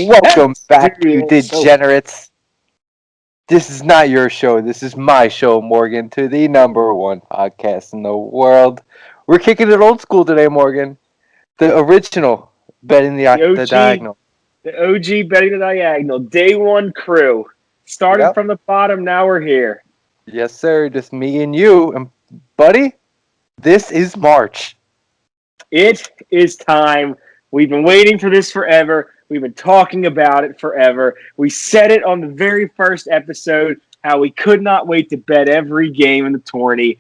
Welcome back, you Dude, degenerates. This is not your show. This is my show, Morgan, to the #1 podcast in the world. We're kicking it old school today, Morgan. The original betting the the OG, diagonal. the OG betting the diagonal, day one crew. Started Yep. from the bottom, now we're here. Yes, sir. Just me and you. And, buddy, this is March. It is time. We've been waiting for this forever. We've been talking about it forever. We said it on the very first episode, how we could not wait to bet every game in the tourney.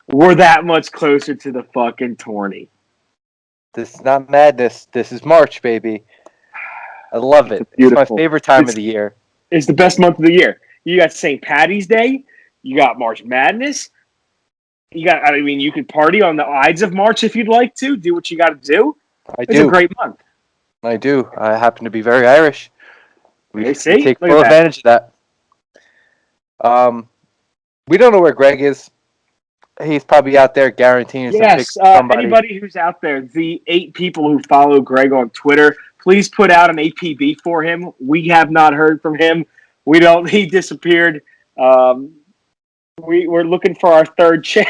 We're that much closer to the fucking tourney. This is not madness. This is March, baby. I love it. It's my Beautiful. favorite time of the year. It's the best month of the year. You got St. Patty's Day. You got March Madness. You could party on the Ides of March if you'd like to. Do what you got to do. It's a great month. I do. I happen to be very Irish. We take Look full at advantage of that. We don't know where Greg is. He's probably out there guaranteeing some picks for somebody. Anybody who's out there, the 8 people who follow Greg on Twitter, please put out an APB for him. We have not heard from him. He disappeared. We're looking for our third chair.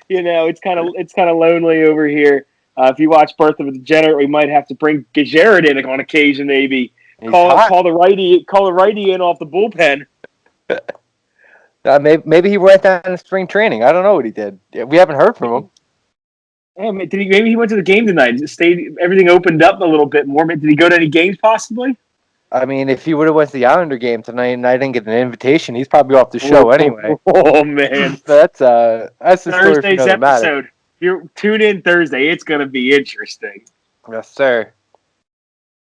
It's kind of lonely over here. If you watch Birth of a Degenerate, we might have to bring Degenerate in on occasion. Maybe call the righty in off the bullpen. Maybe he went down to spring training. I don't know what he did. We haven't heard from him. Yeah, maybe he went to the game tonight. Everything opened up a little bit more. Did he go to any games possibly? I mean, if he would have went to the Islander game tonight and I didn't get an invitation, he's probably off the show anyway. Oh man, that's the Thursday's episode. You tune in Thursday. It's gonna be interesting. Yes, sir.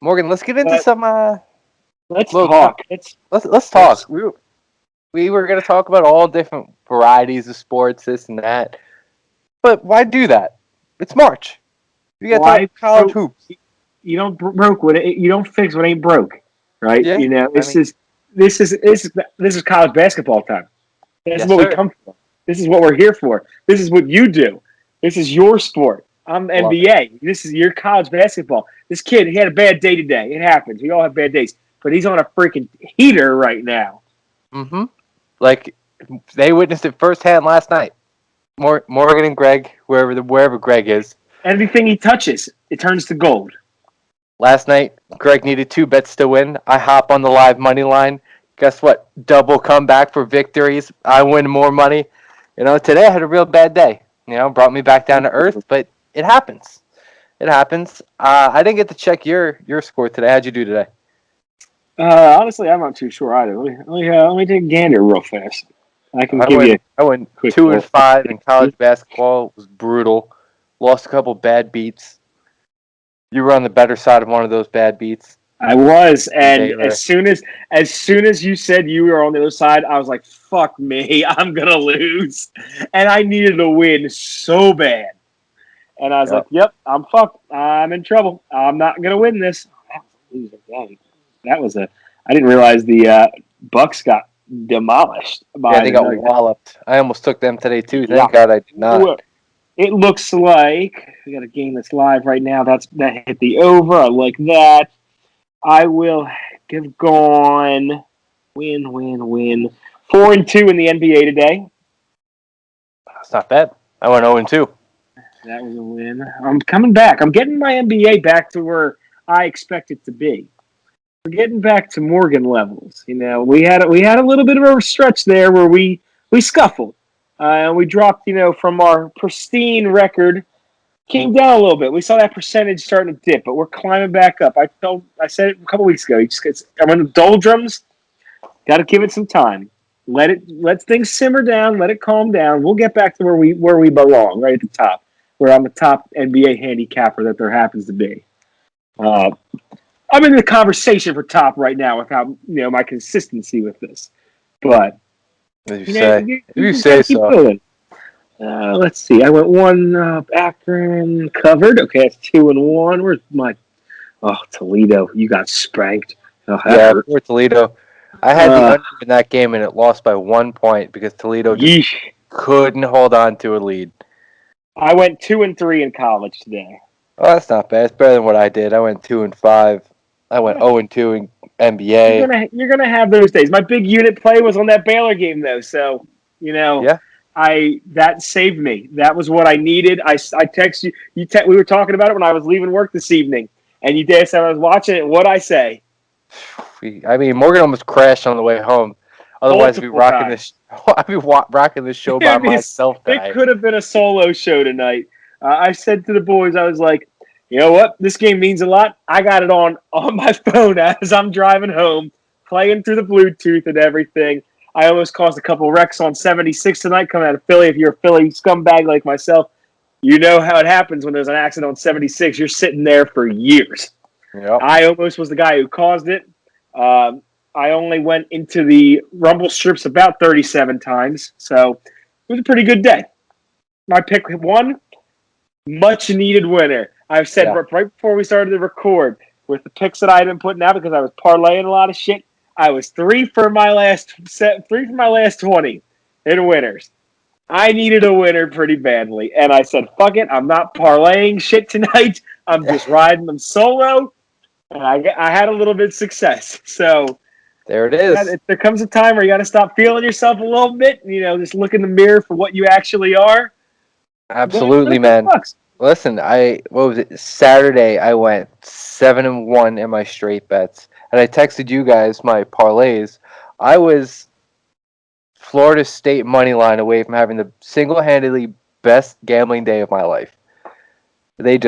Morgan, let's get into some. Let's talk. Let's talk. We were gonna talk about all different varieties of sports, this and that. But why do that? It's March. You got to talk college hoops. You don't you don't fix what ain't broke, right? Yeah, this is college basketball time. This is what we come for. This is what we're here for. This is what you do. This is your sport. I'm NBA. This is your college basketball. This kid, he had a bad day today. It happens. We all have bad days. But he's on a freaking heater right now. Mm-hmm. Like, they witnessed it firsthand last night. Morgan and Greg, wherever Greg is. Everything he touches, it turns to gold. Last night, Greg needed 2 bets to win. I hop on the live money line. Guess what? Double comeback for victories. I win more money. Today I had a real bad day. Brought me back down to earth, but it happens. It happens. I didn't get to check your score today. How'd you do today? Honestly, I'm not too sure either. Let me take a gander real fast. I went 2-5 in college basketball. It was brutal. Lost a couple bad beats. You were on the better side of one of those bad beats. I was, and as soon as you said you were on the other side, I was like, "Fuck me, I'm gonna lose," and I needed to win so bad. And I was like, "Yep, I'm fucked. I'm in trouble. I'm not gonna win this." That was I didn't realize the Bucks got demolished. They got walloped. I almost took them today too. Thank God I did not. It looks like we got a game that's live right now. That hit the over. I like that. I will give gone win. 4-2 in the NBA today. That's not bad. I went 0-2. That was a win. I'm coming back. I'm getting my NBA back to where I expect it to be. We're getting back to Morgan levels. We had a little bit of a stretch there where we scuffled. We dropped, from our pristine record, came down a little bit. We saw that percentage starting to dip, but we're climbing back up. I said it a couple weeks ago. I'm in the doldrums. Got to give it some time. Let things simmer down. Let it calm down. We'll get back to where we belong, right at the top, where I'm the top NBA handicapper that there happens to be. I'm in the conversation for top right now without my consistency with this, but you say so. Let's see. I went 1 Akron covered. Okay, that's 2-1. Where's my? Oh, Toledo, you got spanked. Poor Toledo. I had the under in that game and it lost by 1 point because Toledo just couldn't hold on to a lead. I went 2-3 in college today. Oh, that's not bad. It's better than what I did. I went 2-5. I went Yeah. 0-2 in NBA. You're gonna have those days. My big unit play was on that Baylor game though, so you know Yeah, that saved me. That was what I needed. I text you. We were talking about it when I was leaving work this evening, and you did. So I was watching it. What I say? I mean, Morgan almost crashed on the way home. Otherwise, I'd be Multiple rocking times. this. I'd be rocking this show by I mean, myself it tonight. could have been a solo show tonight. I said to the boys, I was like, you know what? This game means a lot. I got it on my phone as I'm driving home, playing through the Bluetooth and everything. I almost caused a couple wrecks on 76 tonight coming out of Philly. If you're a Philly scumbag like myself, you know how it happens when there's an accident on 76. You're sitting there for years. Yep. I almost was the guy who caused it. Um, I only went into the rumble strips about 37 times, so it was a pretty good day. My pick won, much needed winner. I've said Yeah. right before we started to record with the picks that I had been putting out because I was parlaying a lot of shit. I was three for my last 20 in winners. I needed a winner pretty badly, and I said, "Fuck it, I'm not parlaying shit tonight. I'm just riding them solo." And I had a little bit of success. So There it is. there comes a time where you got to stop feeling yourself a little bit. Just look in the mirror for what you actually are. Win Absolutely, a couple man. bucks. Listen, what was it? Saturday, I went 7-1 in my straight bets, and I texted you guys my parlays. I was Florida State money line away from having the single-handedly best gambling day of my life. They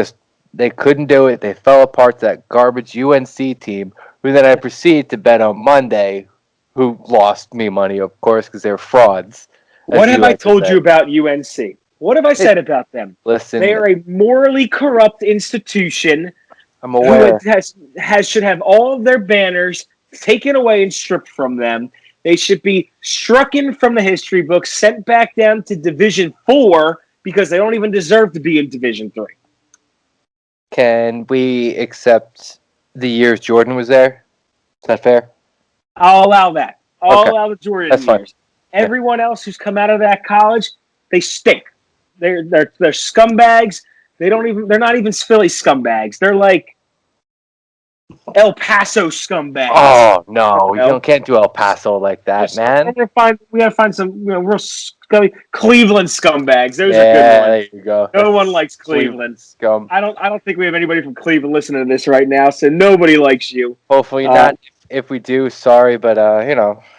couldn't do it. They fell apart to that garbage UNC team, who then I proceeded to bet on Monday, who lost me money, of course, because they're frauds, What as you have I like to told you say. about UNC? What have I Hey, said about them? They listen, are a morally corrupt institution I'm who aware. should have all of their banners taken away and stripped from them. They should be strucken from the history books, sent back down to Division 4 because they don't even deserve to be in Division 3. Can we accept the years Jordan was there? Is that fair? I'll allow that. I'll Okay, allow the Jordan that's fine. years. Yeah. Everyone else who's come out of that college, they stink. They're scumbags. They're not even Philly scumbags. They're like El Paso scumbags. Oh no, You know, can't do El Paso like that, man. we gotta find some real scummy Cleveland scumbags. Those are good Yeah, ones. there you go. No one likes Cleveland Cleveland. scum. I don't think we have anybody from Cleveland listening to this right now, so nobody likes you. Hopefully not. If we do, sorry, but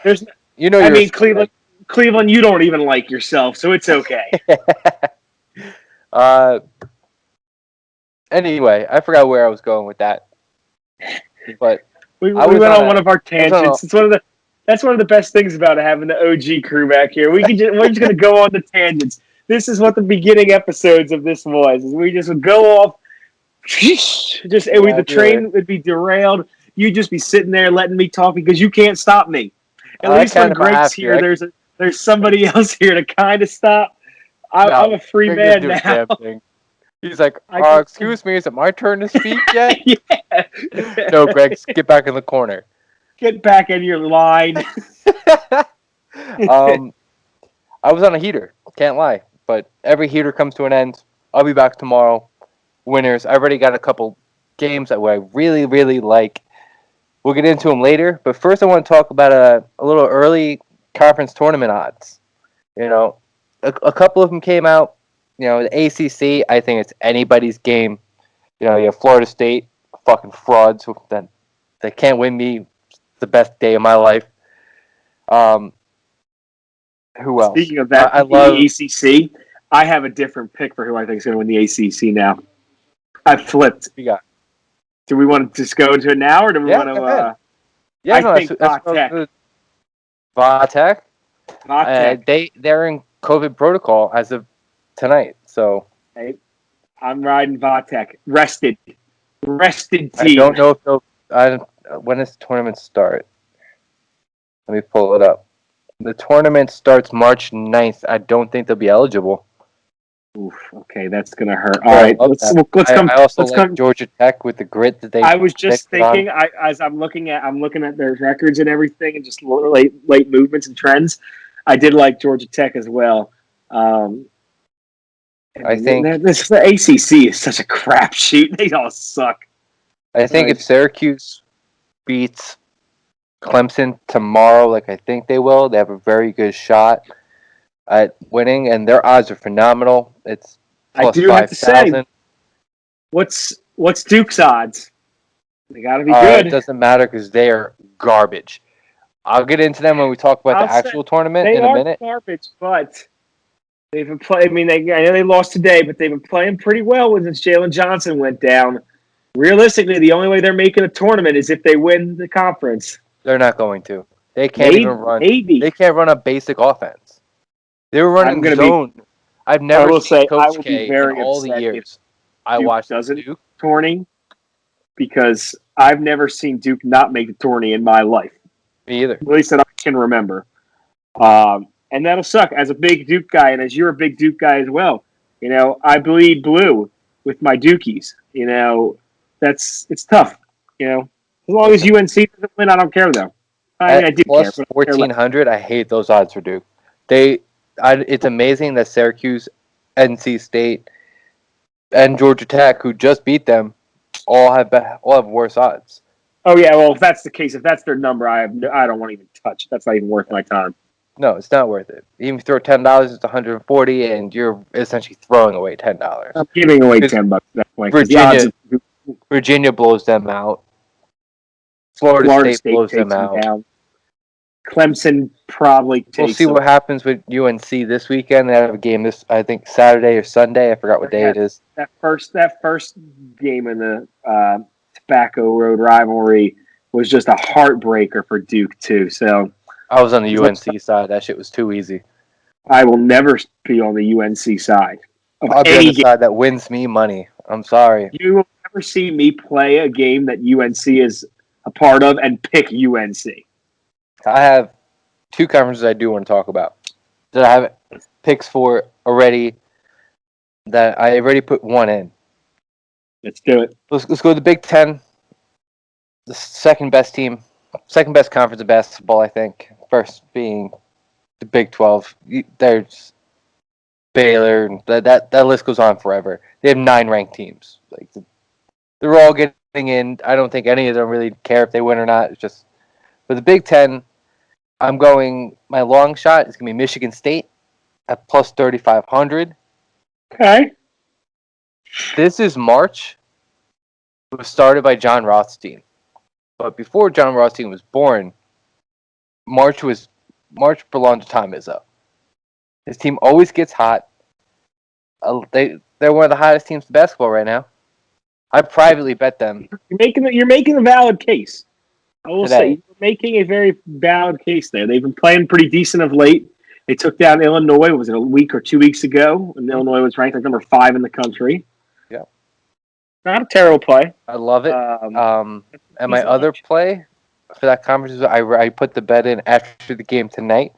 There's you're I a mean scumbag. Cleveland, you don't even like yourself, so it's okay. uh, anyway, I forgot where I was going with that, but We I was went on on a, one of our I was on a, tangents. That's one of the best things about having the OG crew back here. We're just gonna go on the tangents. This is what the beginning episodes of this was. Is we just would go off, the really. train would be derailed. You'd just be sitting there letting me talk because you can't stop me. At I least can when if I Greg's have to. here, there's somebody else here to kind of stop. I'm No, a free Greg didn't man do a now. damn thing. He's like, I can, excuse me, is it my turn to speak yet? yeah. No, Greg, get back in the corner. Get back in your line. um, I was on a heater, can't lie. But every heater comes to an end. I'll be back tomorrow. Winners. I already got a couple games that I really, really like. We'll get into them later. But first, I want to talk about a little early conference tournament odds. You know, a couple of them came out. The ACC, I think it's anybody's game. You have Florida State, fucking frauds that they can't win me. The best day of my life. Who else? Speaking of that, I the love. ACC, I have a different pick for who I think is going to win the ACC now. I flipped. We got. Do we want to just go into it now, or do we Yeah, want go to? ahead. Yeah, I no, think that's Vatek. Vatek. Vatek. They're in COVID protocol as of tonight, so Hey, I'm riding Vatek. Rested I team. don't know if they'll. When does the tournament start? Let me pull it up. The tournament starts March 9th. I don't think they'll be eligible. Oof, okay, that's gonna hurt. All right, let's come. I also Let's like come. Georgia Tech with the grit that they. I was just put on. thinking, as I'm looking at their records and everything, and just late movements and trends. I did like Georgia Tech as well. I think. The ACC is such a crapshoot. They all suck. I think if Syracuse beats Clemson tomorrow, like I think they will, they have a very good shot at winning, and their odds are phenomenal. It's I plus do have to say, 5,000. what's Duke's odds? They got to be It good. doesn't matter because they are garbage. I'll get into them when we talk about I'll the say actual tournament they in a are minute. garbage, but they've been playing. I mean, I know they lost today, but they've been playing pretty well since Jalen Johnson went down. Realistically, the only way they're making a tournament is if they win the conference. They're not going to. They can't even Maybe, run. maybe. They can't run a basic offense. They were I'm running gonna be. zone. I've I never will seen say I Coach will be K in very all the upset if years I Duke watched doesn't Duke. tourney because I've never seen Duke not make the tourney in my life, Me either. at least that I can remember. And that'll suck as a big Duke guy, and as you're a big Duke guy as well. I bleed blue with my Dukies. It's tough. As long as Listen, UNC doesn't win, I don't care though. I mean, I at do care, plus but I care less. 1,400, I hate those odds for Duke. It's amazing that Syracuse, NC State, and Georgia Tech, who just beat them, all have worse odds. Oh yeah, well if that's the case, if that's their number, I don't want to even touch. That's not even worth my time. No, it's not worth it. Even if you throw $10, it's 140, and you're essentially throwing away $10. I'm giving away Because $10 at that point because the odds Virginia, of Virginia blows them out. Florida Florida State State blows them takes them out. down. Clemson probably We'll takes see them. what happens with UNC this weekend. They have a game this, I think, Saturday or Sunday. I forgot what day it is. That first game in the Tobacco Road rivalry was just a heartbreaker for Duke too. So I was on the UNC side. That shit was too easy. I will never be on the UNC side of I'll be on any the game. side that wins me money. I'm sorry. You will never see me play a game that UNC is a part of and pick UNC. I have two conferences I do want to talk about that I have picks for already. That I already put one in. Let's do it. Let's go to the Big Ten. The second best team, second best conference of basketball, I think. First being the Big 12. There's Baylor. That list goes on forever. They have 9 ranked teams. Like they're all getting in. I don't think any of them really care if they win or not. It's just for the Big Ten. I'm going. My long shot is gonna be Michigan State at plus 3,500. Okay. This is March. It was started by John Rothstein, but before John Rothstein was born, March belonged to Tom Izzo. His team always gets hot. They're one of the hottest teams in basketball right now. I privately bet them You're making a valid case. I will say today. you're making a very valid case there. They've been playing pretty decent of late. They took down Illinois. Was it a week or 2 weeks ago? And Illinois was ranked like number 5 in the country. Yeah, Not a terrible play. I love it. And my decent other watch. play for that conference, I put the bet in after the game tonight.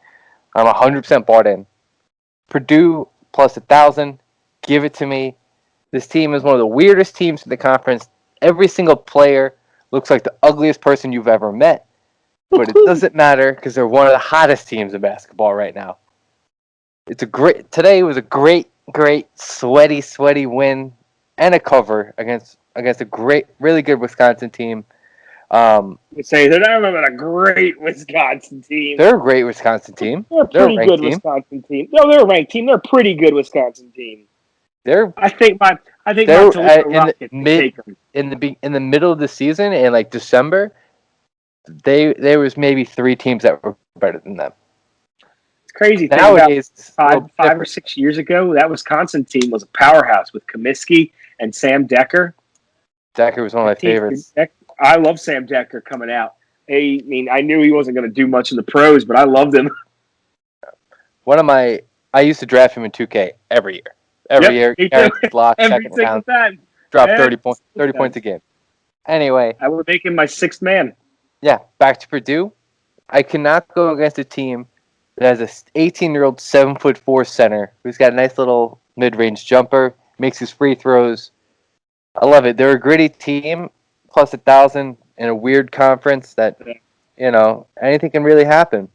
I'm 100% bought in. Purdue plus 1,000. Give it to me. This team is one of the weirdest teams in the conference. Every single player looks like the ugliest person you've ever met. But it doesn't matter because they're one of the hottest teams in basketball right now. Today was a great, sweaty win and a cover against a really good Wisconsin team. Say they're not about a great Wisconsin team. They're a great Wisconsin team. They're a They're a pretty ranked good team. Wisconsin team. No, they're a ranked team. They're a pretty good Wisconsin team. I think my They're Toledo in the Rockets can take them. in the middle of the season in like December. There was maybe 3 teams that were better than them. It's crazy. Think about Nowadays, it's a little five or different. 6 years ago, that Wisconsin team was a powerhouse with Comiskey and Sam Decker. Decker was one of my favorites. I love Sam Decker coming out. I mean, I knew he wasn't going to do much in the pros, but I loved him. I used to draft him in 2K every year. Every year, me too. guaranteed block, Every second single round, time. drop Every 30 points a game. Anyway, I would make him my 6th man. yeah, back to Purdue. I cannot go against a team that has a 18-year-old 7'4" center who's got a nice little mid-range jumper, makes his free throws. I love it. They're a gritty team, plus 1,000 in a weird conference that, anything can really happen.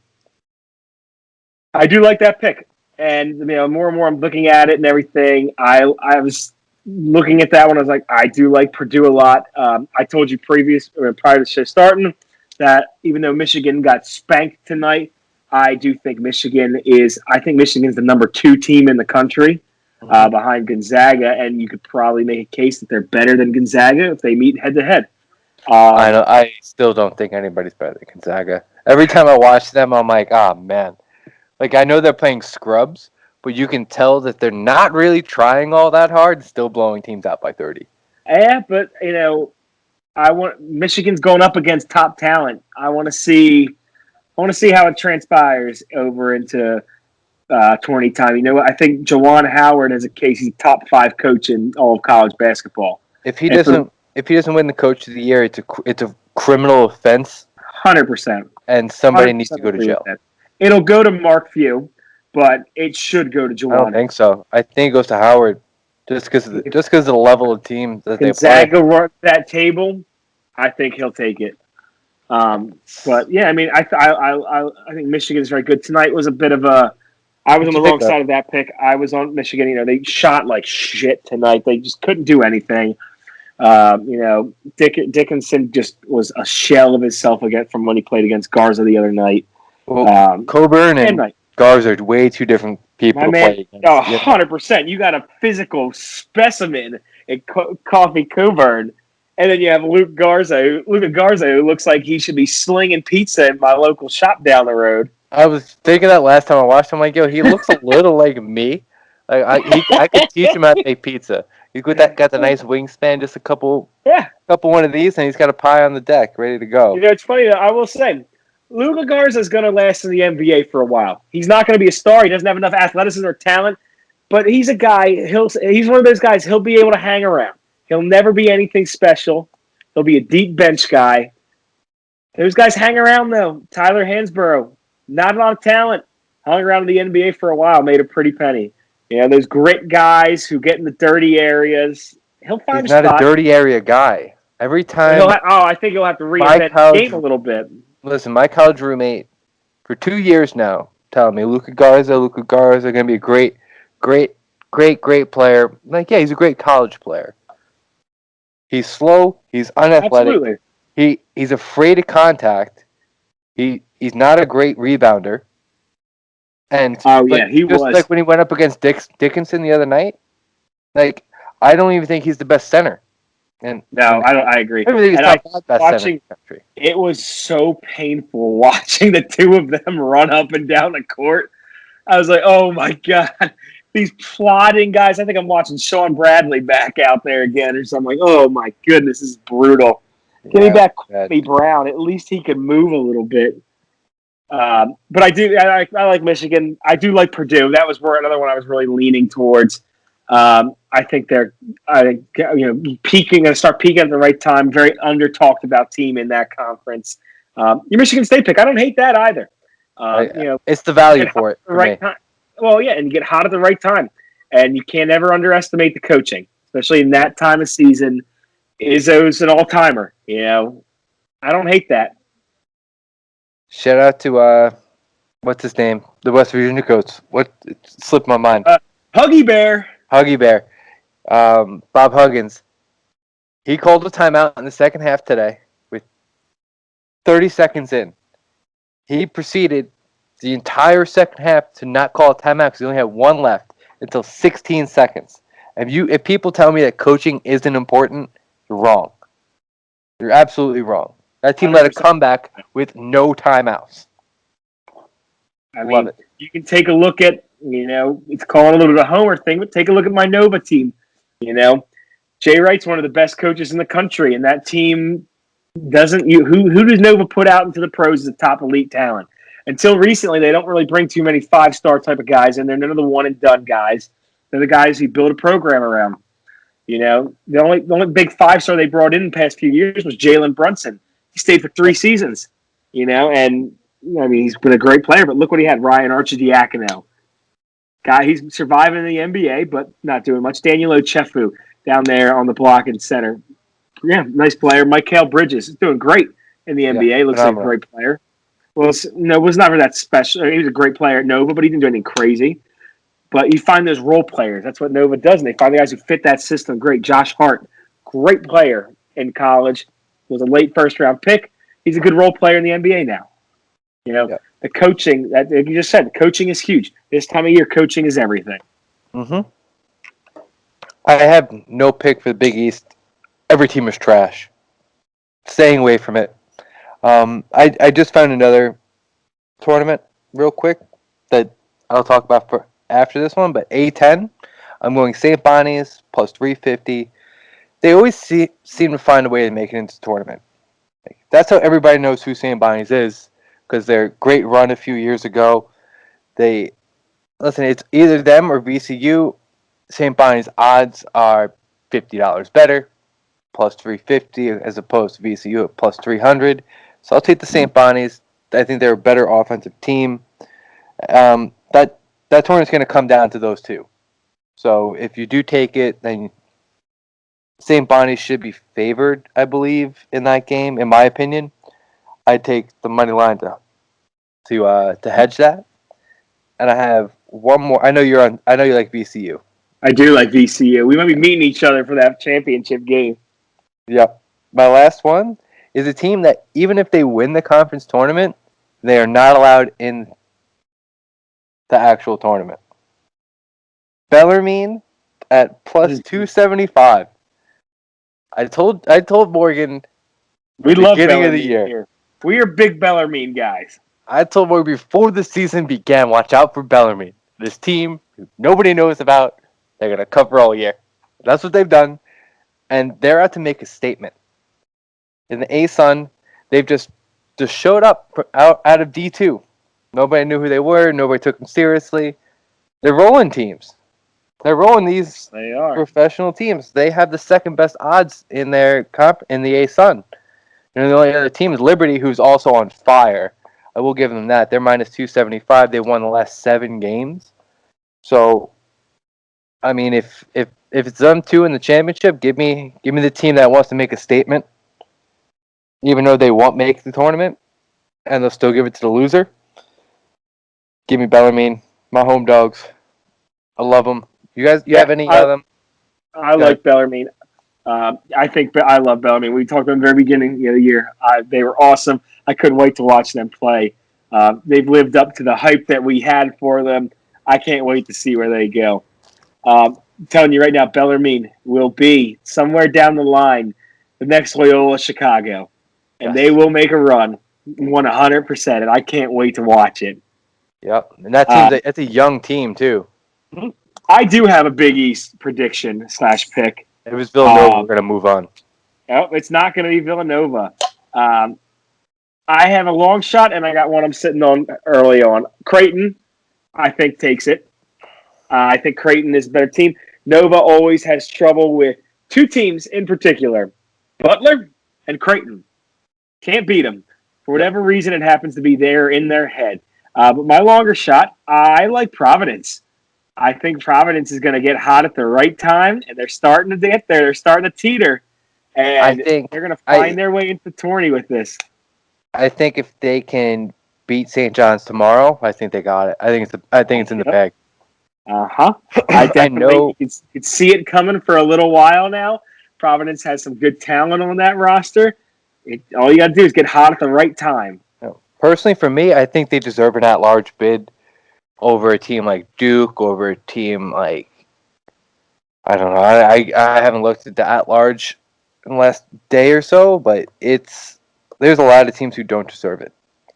I do like that pick. And more and more I'm looking at it and everything. I was looking at that one, I was like, I do like Purdue a lot. I told you prior to the show starting that even though Michigan got spanked tonight, I do think I think Michigan's the number 2 team in the country behind Gonzaga, and you could probably make a case that they're better than Gonzaga if they meet head to head. I still don't think anybody's better than Gonzaga. Every time I watch them, I'm like, oh, man. Like, I know they're playing scrubs, but you can tell that they're not really trying all that hard, still blowing teams out by 30. Yeah, but, Michigan's going up against top talent. I want to see how it transpires over into 20 time. You know what? I think Juwan Howard is a case. He's top 5 coach in all of college basketball. If he doesn't win the Coach of the Year, it's a criminal offense. 100%. And somebody needs to go to jail. It'll go to Mark Few, but it should go to Juwan. I don't think so. I think it goes to Howard, just because of the level of team that they play. Gonzaga run that table. I think he'll take it. But yeah, I mean, I think Michigan is very good. Tonight was a bit of a. I was on the wrong side of that pick. I was on Michigan. You know, they shot like shit tonight. They just couldn't do anything. Dickinson just was a shell of himself again from when he played against Garza the other night. Well, Coburn and Garza are way two different people to play against. 100%. You got a physical specimen in Coffee Coburn. And then you have Luka Garzo, who looks like he should be slinging pizza in my local shop down the road. I was thinking that last time I watched him. Like, yo, he looks a little like me. Like, I could teach him how to make pizza. He's got the nice wingspan, just a couple one of these, and he's got a pie on the deck, ready to go. You know, it's funny. I will say, Luka Garza is going to last in the NBA for a while. He's not going to be a star. He doesn't have enough athleticism or talent, but he's a guy. He's one of those guys. He'll be able to hang around. He'll never be anything special. He'll be a deep bench guy. Those guys hang around, though. Tyler Hansborough, not a lot of talent. Hung around in the NBA for a while, made a pretty penny. You know, those grit guys who get in the dirty areas. He'll find He's a spot. not a dirty area guy. Every time. I think he'll have to reinvent the game a little bit. Listen, my college roommate for 2 years now telling me Luka Garza going to be a great player. I'm like, yeah, he's a great college player. He's slow. He's unathletic. Absolutely. He's afraid of contact. He's not a great rebounder. And he was like when he went up against Dickinson the other night. Like, I don't even think he's the best center. And I agree. I think he's best center in the country. It was so painful watching the two of them run up and down the court. I was like, oh my God. These plodding guys. I think I'm watching Sean Bradley back out there again or something. Like, oh my goodness, this is brutal. Give me back Kwame Brown. At least he can move a little bit. But I like Michigan. I do like Purdue. That was another one I was really leaning towards. I think peaking and start peaking at the right time. Very under talked about team in that conference. Your Michigan State pick, I don't hate that either. It's the value for it. The right time. Well, yeah, and you get hot at the right time, and you can't ever underestimate the coaching, especially in that time of season. Izzo's an all-timer. You know, I don't hate that. Shout out to what's his name? The West Virginia coach. What slipped my mind? Huggy Bear. Bob Huggins. He called a timeout in the second half today with 30 seconds in. He proceeded the entire second half to not call a timeout because he only had one left until 16 seconds. If people tell me that coaching isn't important, you're wrong. You're absolutely wrong. That team 100%. Let a comeback with no timeouts. Love it. You can take a look at, it's calling a little bit of a homer thing, but take a look at my Nova team. Jay Wright's one of the best coaches in the country, and that team doesn't. Who does Nova put out into the pros as a top elite talent? Until recently, they don't really bring too many 5-star type of guys, and they're none of the one-and-done guys. They're the guys who build a program around. The only big 5-star they brought in the past few years was Jalen Brunson. He stayed for 3 seasons, and he's been a great player, but look what he had, Ryan Arcidiacono. Guy, he's surviving in the NBA, but not doing much. Daniel Ochefu down there on the block and center. Yeah, nice player. Mikal Bridges is doing great in the NBA. Looks like a great player. Well, no, was never that special. He was a great player at Nova, but he didn't do anything crazy. But you find those role players. That's what Nova does. And they find the guys who fit that system. Great. Josh Hart, great player in college. Was a late first-round pick. He's a good role player in the NBA now. You know, the coaching, that you just said, coaching is huge. This time of year, coaching is everything. Mm-hmm. I have no pick for the Big East. Every team is trash. Staying away from it. I just found another tournament real quick that I'll talk about for after this one, but A10, I'm going St. Bonnie's plus 350. They always seem to find a way to make it into the tournament. That's how everybody knows who St. Bonnie's is, because their great run a few years ago. It's either them or VCU. St. Bonnie's odds are $50 better, plus 350, as opposed to VCU at plus 300. So I'll take the St. Bonnie's. I think they're a better offensive team. That tournament's going to come down to those two. So if you do take it, then St. Bonnie's should be favored, I believe, in that game. In my opinion, I'd take the money line to hedge that. And I have one more. I know you like VCU. I do like VCU. We might be meeting each other for that championship game. Yep. My last one is a team that even if they win the conference tournament, they are not allowed in the actual tournament. Bellarmine at plus 275. I told Morgan we love beginning of the Bellarmine year. Here. We are big Bellarmine guys. I told Morgan before the season began, watch out for Bellarmine. This team nobody knows about. They're gonna cover all year. That's what they've done, and they're out to make a statement. In the A-Sun, they've just showed up out of D2. Nobody knew who they were. Nobody took them seriously. They're rolling teams. They're rolling these professional teams. They have the second best odds in their in the A-Sun. And the only other team is Liberty, who's also on fire. I will give them that. They're minus 275. They won the last 7 games. So, I mean, if it's them two in the championship, give me the team that wants to make a statement, even though they won't make the tournament, and they'll still give it to the loser. Give me Bellarmine, my home dogs. I love them. You have any of them? I like Bellarmine. I think I love Bellarmine. We talked about them at the very beginning of the year. They were awesome. I couldn't wait to watch them play. They've lived up to the hype that we had for them. I can't wait to see where they go. I'm telling you right now, Bellarmine will be somewhere down the line the next Loyola Chicago. And they will make a run 100%. And I can't wait to watch it. Yep. And that team's it's a young team, too. I do have a Big East prediction / pick. It was Villanova. We're going to move on. Oh, it's not going to be Villanova. I have a long shot, and I got one I'm sitting on early on. Creighton, I think, takes it. I think Creighton is a better team. Nova always has trouble with 2 teams in particular, Butler and Creighton. Can't beat them. For whatever reason, it happens to be there in their head. But my longer shot, I like Providence. I think Providence is going to get hot at the right time, and they're starting to get there. They're starting to teeter, and they're going to find their way into the tourney with this. I think if they can beat St. John's tomorrow, I think they got it. I think it's in the bag. I definitely could see it coming for a little while now. Providence has some good talent on that roster. All you got to do is get hot at the right time. Personally, for me, I think they deserve an at-large bid over a team like Duke, over a team like, I don't know. I haven't looked at the at-large in the last day or so, but there's a lot of teams who don't deserve it.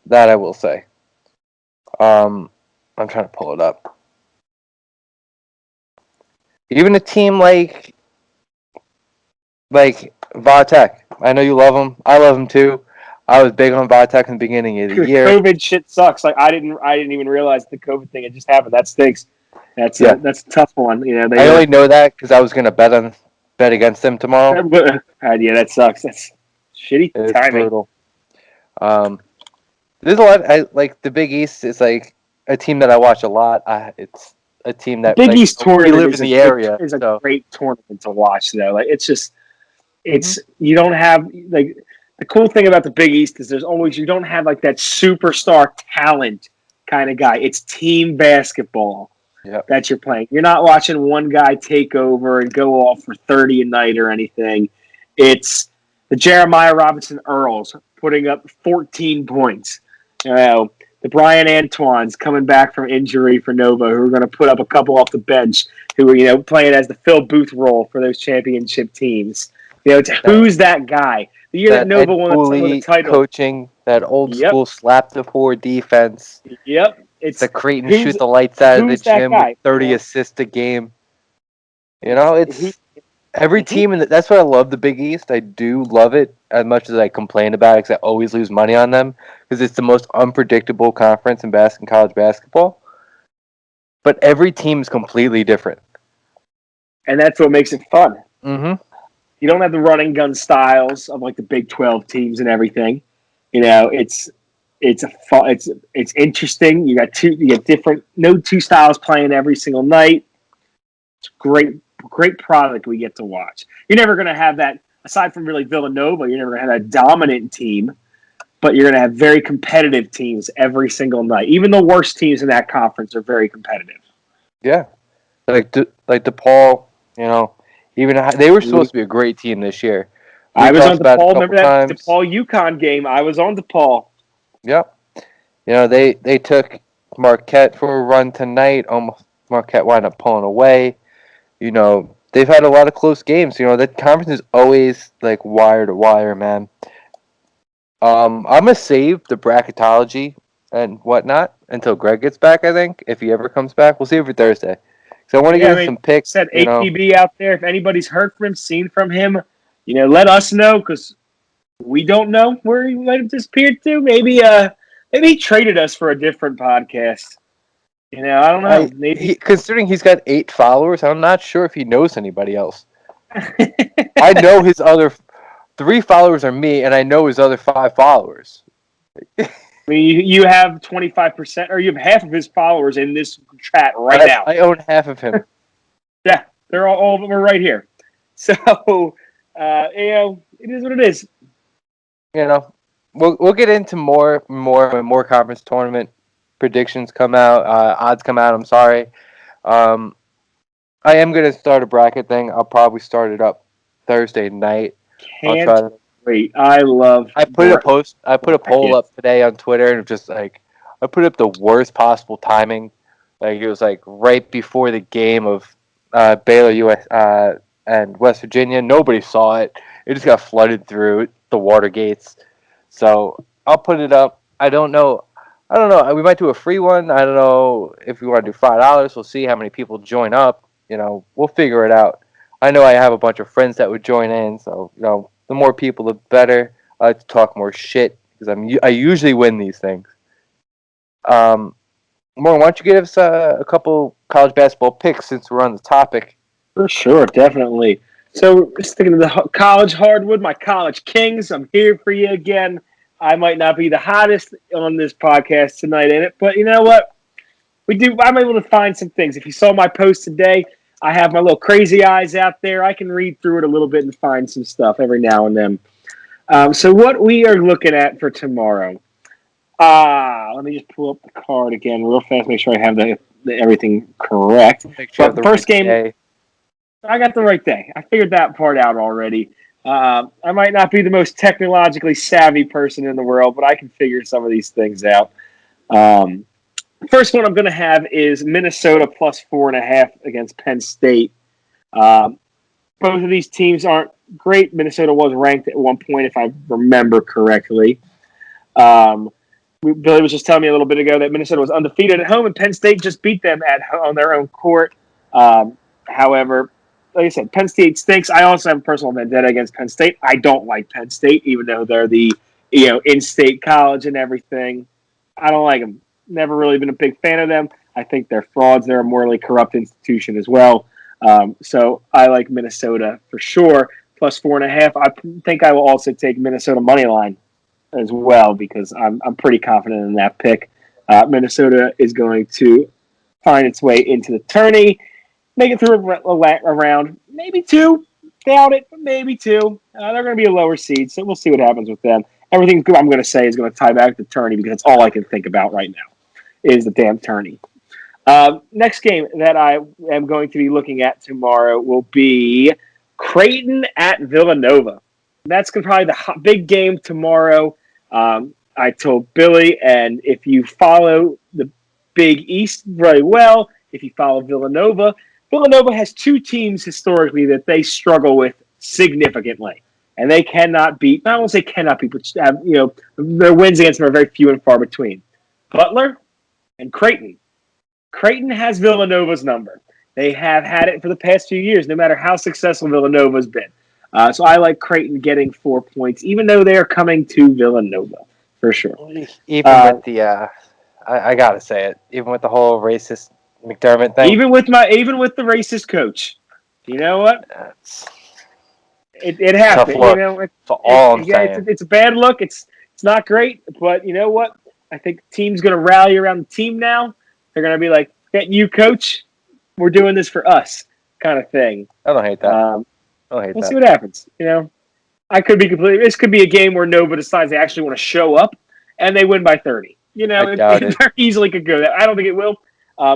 That I will say. I'm trying to pull it up. Even a team like Vatek. I know you love them. I love them too. I was big on Vatek in the beginning of the year. COVID shit sucks. Like I didn't even realize the COVID thing had just happened. That stinks. That's a tough one. You know, I only know that because I was going to bet against them tomorrow. Yeah, that sucks. That's shitty it's timing. Brutal. There's a lot. Like the Big East is like a team that I watch a lot. It's a team that Big East tournament live in the area. Is a great tournament to watch though. Like you don't have like the cool thing about the Big East is you don't have like that superstar talent kind of guy. It's team basketball. Yep. that you're playing. You're not watching one guy take over and go off for 30 a night or anything. It's the Jeremiah Robinson Earls putting up 14 points. The Brian Antoines coming back from injury for Nova, who are going to put up a couple off the bench, who are playing as the Phil Booth role for those championship teams. Who's that guy? The year that That Nova Ed won the Cooley title. coaching, that old Yep, school slap the four defense, yep. It's the Creighton shoot who's the lights out of the who's that gym with guy? 30 assists a game. Who? It's every team, and that's why I love the Big East. I do love it as much as I complain about it because I always lose money on them because it's the most unpredictable conference in college basketball. But every team is completely different. And that's what makes it fun. Mm-hmm. You don't have the running gun styles of like the Big 12 teams and everything. It's interesting. You get different no two styles playing every single night. It's great product we get to watch. You're never going to have that aside from really Villanova. You're never going to have that dominant team, but you're going to have very competitive teams every single night. Even the worst teams in that conference are very competitive. Yeah, like DePaul. Even they were supposed to be a great team this year. We I was on talked about it a DePaul. couple Remember that times. DePaul UConn game? I was on DePaul. Yep. They took Marquette for a run tonight. Almost Marquette wound up pulling away. They've had a lot of close games. That conference is always like wire to wire, man. I'm gonna save the bracketology and whatnot until Greg gets back. I think if he ever comes back, we'll see it for Thursday. So I want to Yeah, get in some picks. said APB out there. If anybody's heard from him, seen from him, let us know because we don't know where he might have disappeared to. Maybe he traded us for a different podcast. I don't know. Maybe Considering he's got 8 followers, I'm not sure if he knows anybody else. I know his other 3 followers are me, and I know his other 5 followers. I mean, you have 25%, or you have half of his followers in this chat right now. I own half of him. Yeah, they're all of them are right here. So, it is what it is. We'll get into more when more conference tournament predictions come out, odds come out. I'm sorry. I am gonna start a bracket thing. I'll probably start it up Thursday night. I'll try to. Wait, I put a poll up today on Twitter, and just like I put up the worst possible timing. Like it was like right before the game of Baylor and West Virginia. Nobody saw it. It just got flooded through the water gates. So I'll put it up. I don't know. We might do a free one. I don't know if we want to do $5. We'll see how many people join up. We'll figure it out. I know I have a bunch of friends that would join in, so the more people, the better. I like to talk more shit because I usually win these things. Morgan, why don't you give us a couple college basketball picks since we're on the topic? For sure, definitely. So, sticking to the college hardwood, my college kings, I'm here for you again. I might not be the hottest on this podcast tonight in it, but you know what? I'm able to find some things. If you saw my post today, I have my little crazy eyes out there. I can read through it a little bit and find some stuff every now and then. So what we are looking at for tomorrow. Let me just pull up the card again real fast. Make sure I have everything correct. Make sure but the first game, day. I got the right day. I figured that part out already. I might not be the most technologically savvy person in the world, but I can figure some of these things out. First one I'm going to have is Minnesota plus 4.5 against Penn State. Both of these teams aren't great. Minnesota was ranked at one point, if I remember correctly. Billy was just telling me a little bit ago that Minnesota was undefeated at home, and Penn State just beat them on their own court. However, like I said, Penn State stinks. I also have a personal vendetta against Penn State. I don't like Penn State, even though they're the in-state college and everything. I don't like them. Never really been a big fan of them. I think they're frauds. They're a morally corrupt institution as well. So I like Minnesota for sure. Plus 4.5. I think I will also take Minnesota money line as well because I'm pretty confident in that pick. Minnesota is going to find its way into the tourney, make it through a round, maybe 2. Doubt it, but maybe 2. They're going to be a lower seed, so we'll see what happens with them. Everything I'm going to say is going to tie back to the tourney because that's all I can think about right now is the damn tourney. Next game that I am going to be looking at tomorrow will be Creighton at Villanova. That's probably the big game tomorrow. I told Billy, and if you follow the Big East very well, if you follow Villanova, Villanova has two teams historically that they struggle with significantly, and they cannot beat. I won't say cannot beat, but their wins against them are very few and far between. Butler and Creighton. Creighton has Villanova's number. They have had it for the past few years, no matter how successful Villanova's been. So I like Creighton getting 4 points, even though they are coming to Villanova, for sure. Even with the, I gotta say it, even with the whole racist McDermott thing. Even with the racist coach, you know what? It happened. Tough look. It's a bad look. It's not great, but you know what? I think the team's going to rally around the team now. They're going to be like, "Get you, coach. We're doing this for us," kind of thing. I don't hate that. We'll see what happens. I could be completely. This could be a game where Nova decides they actually want to show up, and they win by 30. It very easily could go that. I don't think it will.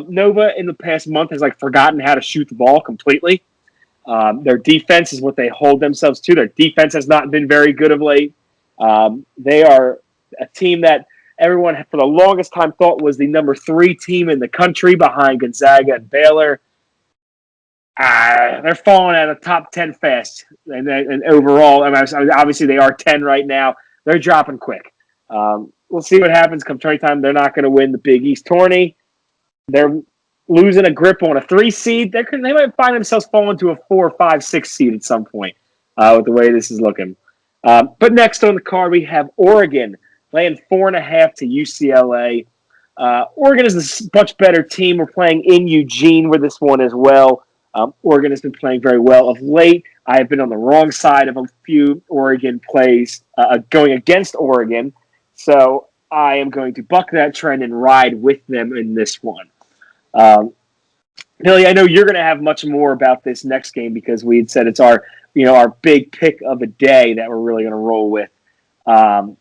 Nova in the past month has forgotten how to shoot the ball completely. Their defense is what they hold themselves to. Their defense has not been very good of late. They are a team that everyone for the longest time thought was the number 3 team in the country behind Gonzaga and Baylor. They're falling out of top 10 fast. And overall, obviously they are 10 right now. They're dropping quick. We'll see what happens come tourney time. They're not going to win the Big East tourney. They're losing a grip on a 3 seed. They might find themselves falling to a 4, 5, 6 seed at some point with the way this is looking. But next on the card, we have Oregon laying 4.5 to UCLA. Oregon is a much better team. We're playing in Eugene with this one as well. Oregon has been playing very well of late. I have been on the wrong side of a few Oregon plays going against Oregon. So I am going to buck that trend and ride with them in this one. Billy, I know you're going to have much more about this next game because we had said it's our big pick of the day that we're really going to roll with. I'm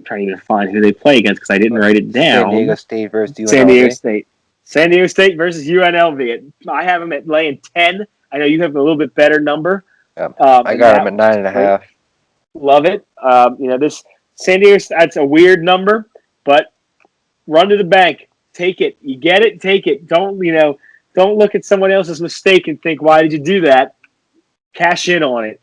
trying to even find who they play against because I didn't write it down. San Diego State versus UNLV. San Diego State versus UNLV. I have them at laying 10. I know you have a little bit better number. Yep. I got them at 9.5. Love it. This San Diego, that's a weird number, but run to the bank. Take it. You get it, take it. Don't look at someone else's mistake and think, why did you do that? Cash in on it.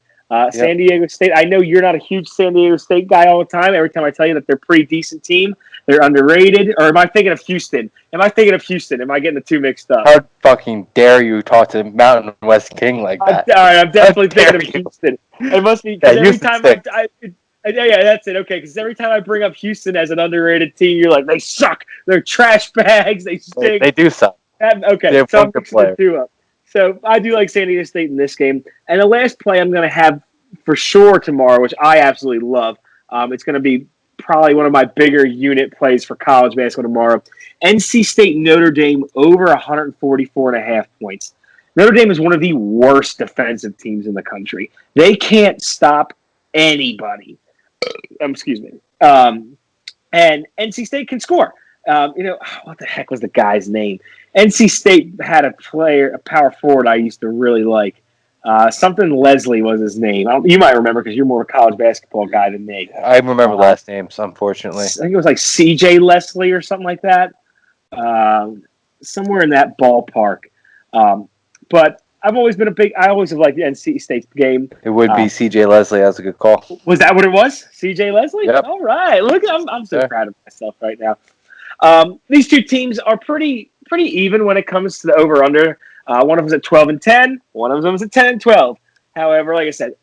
San Diego State, I know you're not a huge San Diego State guy all the time. Every time I tell you that they're a pretty decent team, they're underrated. Or am I thinking of Houston? Am I getting the two mixed up? How fucking dare you talk to Mountain West King like that? All right, I'm definitely thinking of Houston. It must be because every time that's it. Okay, because every time I bring up Houston as an underrated team, you're like, they suck. They're trash bags. They stink. They do suck. Okay, so I'm mixing the two up. So I do like San Diego State in this game. And the last play I'm going to have for sure tomorrow, which I absolutely love. It's going to be probably one of my bigger unit plays for college basketball tomorrow. NC State Notre Dame over 144.5 points. Notre Dame is one of the worst defensive teams in the country. They can't stop anybody. Excuse me. And NC State can score. What the heck was the guy's name? NC State had a power forward I used to really like. Something Leslie was his name. You might remember because you're more of a college basketball guy than me. I remember last names, unfortunately. I think it was like C.J. Leslie or something like that. Somewhere in that ballpark. But I always have liked the NC State game. It would be C.J. Leslie. That was a good call. Was that what it was? C.J. Leslie? Yep. All right. Look, I'm so proud of myself right now. These two teams are pretty even when it comes to the over-under. One of them's at 12-10. One of them's at 10-12. However, like I said,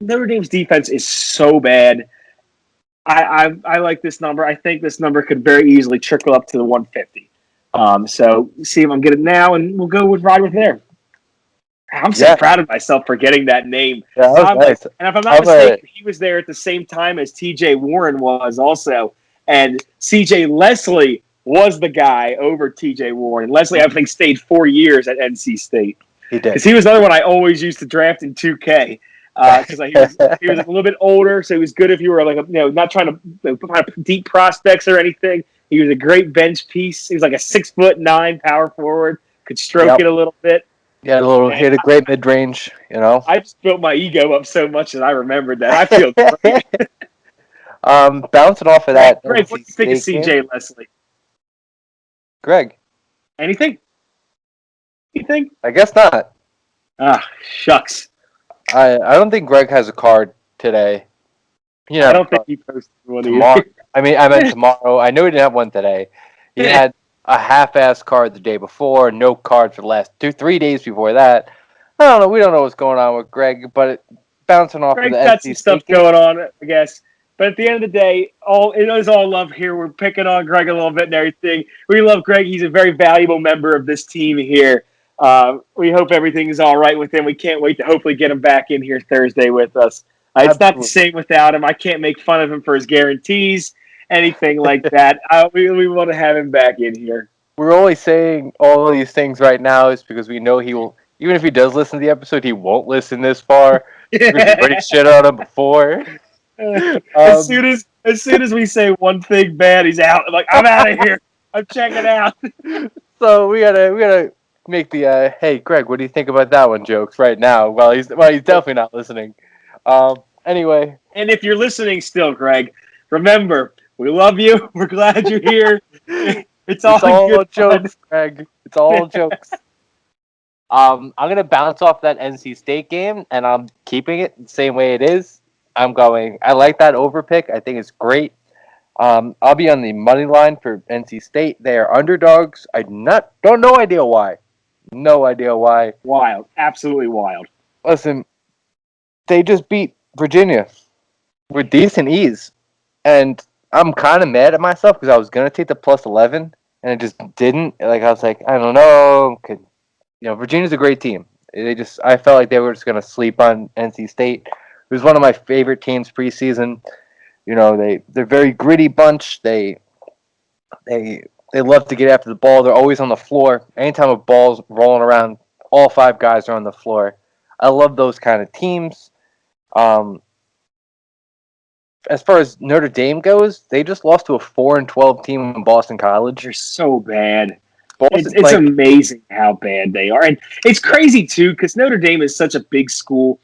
Notre Dame's defense is so bad. I like this number. I think this number could very easily trickle up to the 150. So see if I'm getting it now, and we'll go with ride with there. I'm so proud of myself for getting that name. Yeah, that was nice. And if I'm not mistaken, he was there at the same time as T.J. Warren was also. And C.J. Leslie was the guy over T.J. Warren. Leslie, I think, stayed 4 years at NC State. He did. Because he was another one I always used to draft in 2K. Because he was a little bit older, so he was good if you were not trying to find deep prospects or anything. He was a great bench piece. He was like a 6'9" power forward. Could stroke Yep. it a little bit. Yeah, hit a great mid range. I just built my ego up so much that I remembered that. I feel great. Bouncing off of that Greg, what NC do you think of State game, C.J. Leslie? Greg. Anything? Anything? I guess not. Ah, shucks. I don't think Greg has a card today. I don't think he posted one tomorrow. either. I meant tomorrow. I know he didn't have one today. He had a half-ass card the day before, no card for the last 3 days before that. I don't know. We don't know what's going on with Greg, but bouncing off of Greg's the got NC some stuff State game. going on, I guess. But at the end of the day, it is all love here. We're picking on Greg a little bit and everything. We love Greg. He's a very valuable member of this team here. We hope everything is all right with him. We can't wait to hopefully get him back in here Thursday with us. It's not the same without him. I can't make fun of him for his guarantees, anything like that. We want to have him back in here. We're only saying all these things right now is because we know he will. Even if he does listen to the episode, he won't listen this far. We've already shit on him before. As soon as we say one thing bad, he's out. I'm like, I'm out of here. I'm checking out. So we gotta make the hey Greg, what do you think about that one jokes right now? Well, he's definitely not listening. Anyway. And if you're listening still, Greg, remember, we love you. We're glad you're here. It's all good jokes, Greg. It's all jokes. I'm gonna bounce off that NC State game, and I'm keeping it the same way it is. I like that over pick. I think it's great. I'll be on the money line for NC State. They are underdogs. No idea why. No idea why. Wild, absolutely wild. Listen, they just beat Virginia with decent ease, and I'm kind of mad at myself because I was gonna take the plus 11, and it just didn't. Like I was like, I don't know. Virginia's a great team. I felt like they were just gonna sleep on NC State. It was one of my favorite teams preseason. They're very gritty bunch. They love to get after the ball. They're always on the floor. Anytime a ball's rolling around, all 5 guys are on the floor. I love those kind of teams. As far as Notre Dame goes, they just lost to a 4-12 team in Boston College. They're so bad. It's amazing how bad they are. And it's crazy, too, because Notre Dame is such a big school.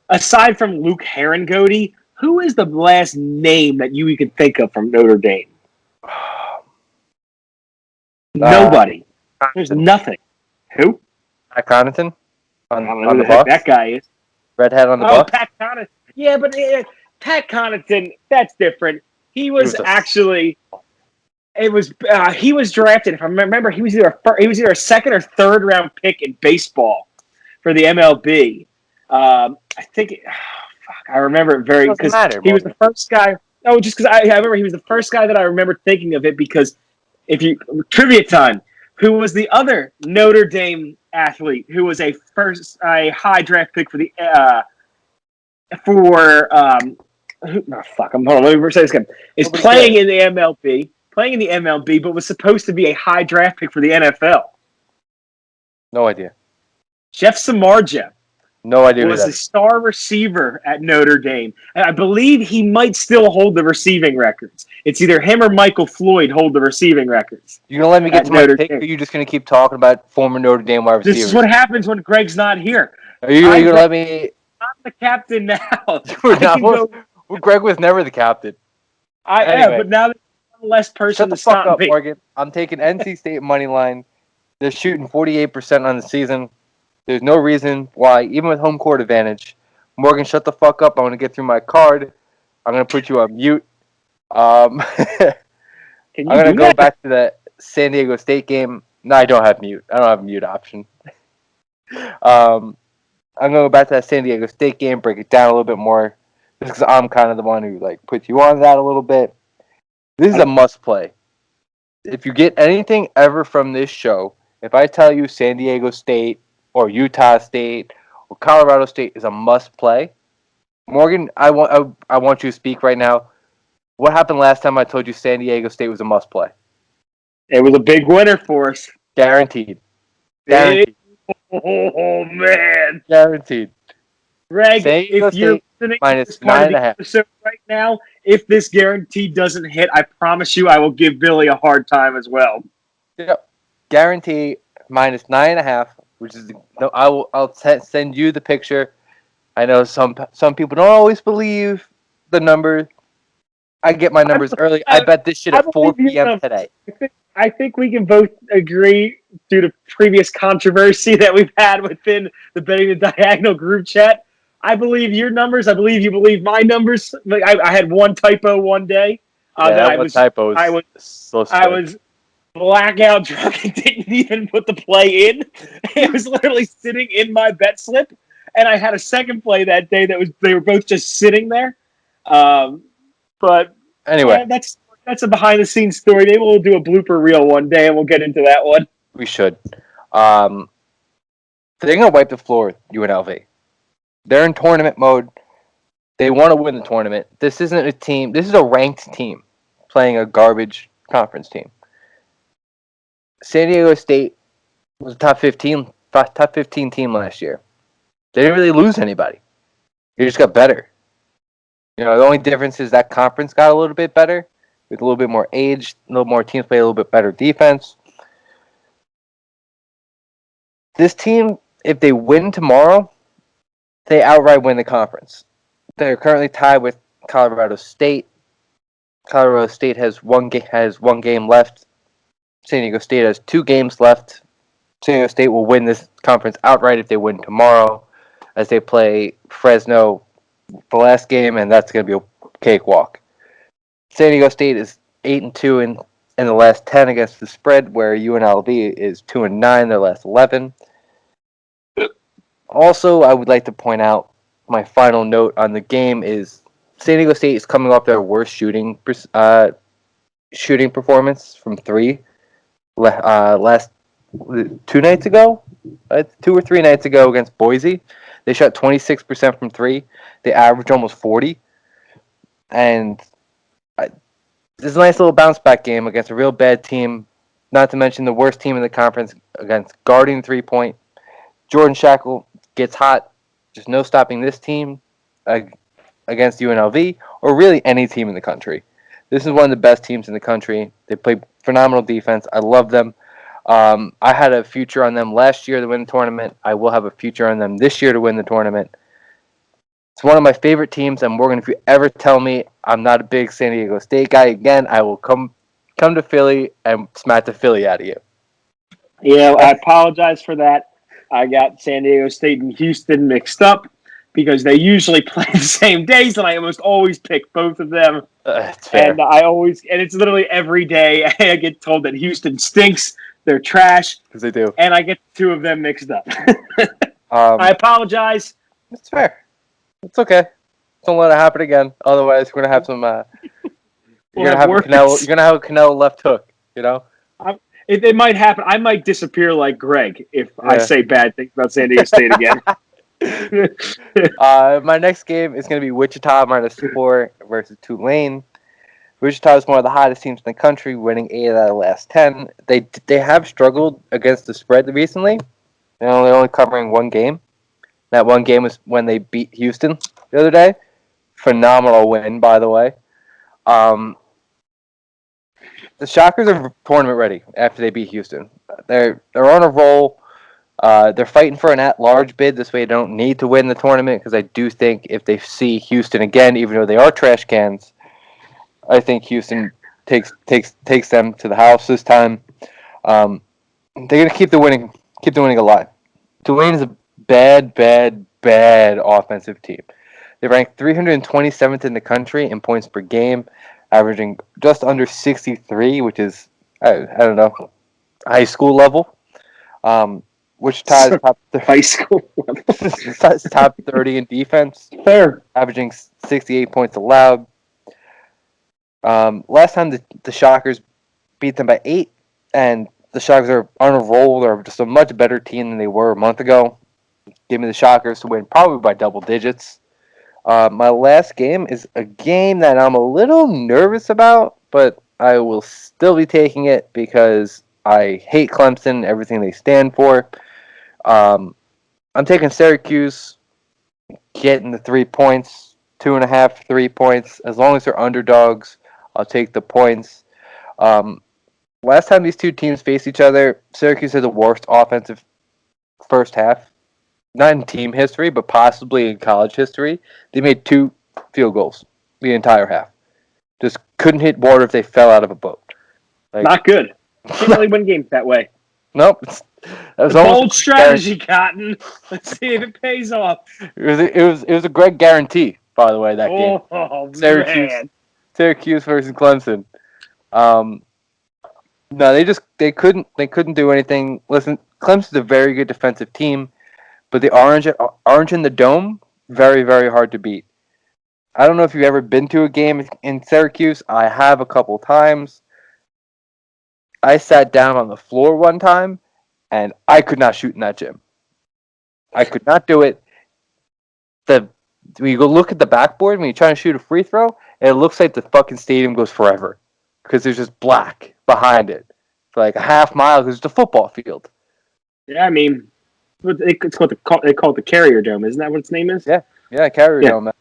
Aside from Luke Herringody, who is the last name that you could think of from Notre Dame? Nobody. There's nothing. Who? Pat Connaughton I don't know who the heck that guy is. Redhead on the Bucks? Pat Connaughton. Yeah, but Pat Connaughton, that's different. He was he was drafted. If I remember, he was either a second or third round pick in baseball for the MLB. I think. I remember it very because he was the first guy. Oh, just because I remember he was the first guy that I remember thinking of it because trivia time. Who was the other Notre Dame athlete who was a high draft pick for the let me say this again. Is playing in the MLB, but was supposed to be a high draft pick for the NFL. No idea. Jeff Samardzija. No idea. Was a star receiver at Notre Dame, and I believe he might still hold the receiving records. It's either him or Michael Floyd hold the receiving records. You gonna let me get to my pick, or are you just gonna keep talking about former Notre Dame wide receivers? This is what happens when Greg's not here. Are you gonna let me? I'm the captain now. Greg was never the captain. But now there's one less person to stop me. Shut the fuck up, Morgan. I'm taking NC State money line. They're shooting 48% on the season. There's no reason why, even with home court advantage. Morgan, shut the fuck up. I want to get through my card. I'm going to put you on mute. I'm going to go back to the San Diego State game. No, I don't have mute. I don't have a mute option. I'm going to go back to that San Diego State game, break it down a little bit more, just because I'm kind of the one who puts you on that a little bit. This is a must play. If you get anything ever from this show, if I tell you San Diego State or Utah State or Colorado State is a must play, Morgan, I want you to speak right now. What happened last time I told you San Diego State was a must play? It was a big winner for us. Guaranteed. Oh man. Guaranteed. Greg, San Diego if you're State listening to this minus part nine of and the a half. episode right now, if this guarantee doesn't hit, I promise you I will give Billy a hard time as well. Yep. Guarantee minus nine and a half, which is no. I'll send you the picture. I know some people don't always believe the number. I get my I, numbers early. I I, bet this shit I at 4 believe your p.m. numbers. today. I think we can both agree, due to previous controversy that we've had within the Betting the Diagonal group chat. I believe your numbers. I believe you believe my numbers. I had one typo one day Yeah, that that one typo I is was so I stupid. was blackout drunk and didn't even put the play in. It was literally sitting in my bet slip, and I had a second play that day that was they were both just sitting there. Um, but Anyway, that's a behind the scenes story. Maybe we'll do a blooper reel one day, and we'll get into that one. we should. Um, they're gonna wipe the floor with UNLV. They're in tournament mode. They want to win the tournament. This isn't a team. This is a ranked team playing a garbage conference team. San Diego State was a top 15 team last year. They didn't really lose anybody. They just got better. The only difference is that conference got a little bit better with a little bit more age, a little more teams play a little bit better defense. This team, if they win tomorrow, they outright win the conference. They're currently tied with Colorado State. Colorado State has one game left. San Diego State has 2 games left. San Diego State will win this conference outright if they win tomorrow, as they play Fresno the last game, and that's going to be a cakewalk. San Diego State is 8-2 in the last 10 against the spread, where UNLV is 2-9 their last 11. Also, I would like to point out my final note on the game is San Diego State is coming off their worst shooting performance from 3 last 2 nights ago, 2 or 3 nights ago against Boise. They shot 26% from 3. They averaged almost 40. And this is a nice little bounce back game against a real bad team, not to mention the worst team in the conference against guarding 3-point. Jordan Shackle gets hot. Just no stopping this team against UNLV or really any team in the country. This is one of the best teams in the country. They play phenomenal defense. I love them. I had a future on them last year to win the tournament. I will have a future on them this year to win the tournament. It's one of my favorite teams, and Morgan, if you ever tell me I'm not a big San Diego State guy again, I will come to Philly and smack the Philly out of you. Yeah, I apologize for that. I got San Diego State and Houston mixed up because they usually play the same days, and I almost always pick both of them. It's fair. And it's literally every day I get told that Houston stinks, they're trash, Because they do. and I get 2 of them mixed up. Um, I apologize. it's fair. It's okay. Don't let it happen again. Otherwise, we're gonna have some. You're We'll gonna have have a words. Canelo. You're gonna have a Canelo left hook. It might happen. I might disappear like Greg if I Yeah. say bad things about San Diego State again. My next game is gonna be Wichita -4 versus Tulane. Wichita is one of the hottest teams in the country, winning 8 out of the last 10. They have struggled against the spread recently. They're only covering 1 game. That 1 game was when they beat Houston the other day. Phenomenal win, by the way. The Shockers are tournament ready after they beat Houston. They're on a roll. They're fighting for an at-large bid. This way, they don't need to win the tournament because I do think if they see Houston again, even though they are trash cans, I think Houston takes them to the house this time. They're gonna keep the winning alive. Tulane is a bad offensive team. They rank 327th in the country in points per game, averaging just under 63, which is I don't know, high school level. Wichita is High school level. top 30 in defense, Fair. averaging 68 points allowed. Last time the Shockers beat them by 8, and the Shockers are on a roll. They're just a much better team than they were a month ago. Give me the Shockers to win probably by double digits. My last game is a game that I'm a little nervous about, but I will still be taking it because I hate Clemson, everything they stand for. I'm taking Syracuse getting the 3 points, 2.5, 3 points. As long as they're underdogs, I'll take the points. Last time these two teams faced each other, Syracuse had the worst offensive first half. Not in team history, but possibly in college history. They made 2 field goals the entire half. Just couldn't hit water if they fell out of a boat. Like, Not good. Can't really win games that way. nope. That was The almost bold strategy, Cotton. Let's see if it pays off. It was a Greg guarantee, by the way, that game. Oh, Syracuse man. Syracuse versus Clemson. No, they couldn't do anything. Listen, Clemson's a very good defensive team, but the orange in the dome, very, very hard to beat. I don't know if you've ever been to a game in Syracuse. I have a couple times. I sat down on the floor one time, and I could not shoot in that gym. I could not do it. When you go look at the backboard when you're trying to shoot a free throw, it looks like the fucking stadium goes forever because there's just black behind it for like a half mile because it's a football field. Yeah, I mean, it's called they call it the Carrier Dome. Isn't that what its name is? Yeah, Carrier Dome.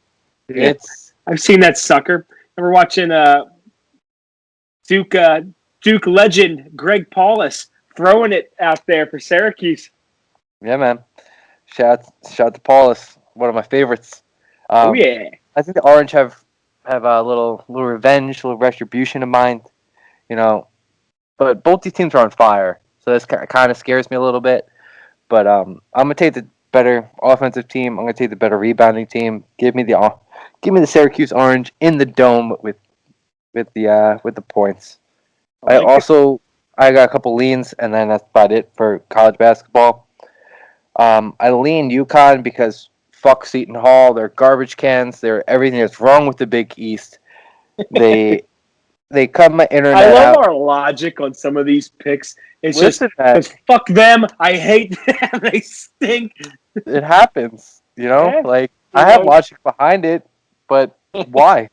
Yeah. It's I've seen that sucker. Remember watching Duke legend Greg Paulus throwing it out there for Syracuse. yeah, man. Shout to Paulus, one of my favorites. Oh yeah. I think the Orange have a little revenge, a little retribution in mind, you know. But both these teams are on fire, so this kind of scares me a little bit. But I'm gonna take the better offensive team. I'm gonna take the better rebounding team. Give me the Syracuse Orange in the dome with the points. I got a couple leans, and then that's about it for college basketball. I lean UConn because fuck Seton Hall. They're garbage cans. They're everything that's wrong with the Big East. They cut my internet I love out. our logic on some of these picks. It's Listen, just fuck them. I hate them. They stink. it happens. Yeah, Like I have logic behind it, but why?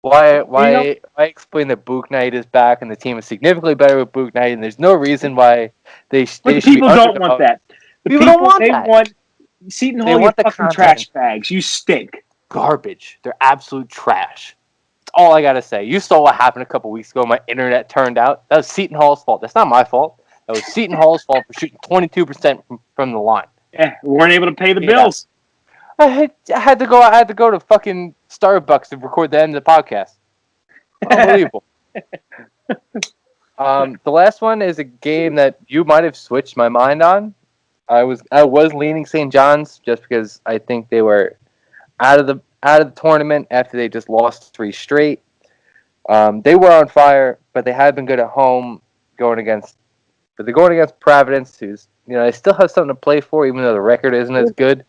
Why explain that Book Knight is back and the team is significantly better with Book Knight, and there's no reason why they should be people don't want that. People don't want they that. want Seton Hall. They want You the fucking content. trash bags. You stink. Garbage. They're absolute trash. That's all I gotta say. You saw what happened a couple weeks ago. My internet turned out. That was Seton Hall's fault. That's not my fault. That was Seton Hall's fault for shooting 22% from the line. Yeah, we weren't able to pay the bills. I had to go to fucking Starbucks to record the end of the podcast. Unbelievable. The last one is a game that you might have switched my mind on. I was leaning St. John's just because I think they were out of the tournament after they just lost 3 straight. They were on fire, but they had been good at home they're going against Providence, who's they still have something to play for, even though the record isn't as good.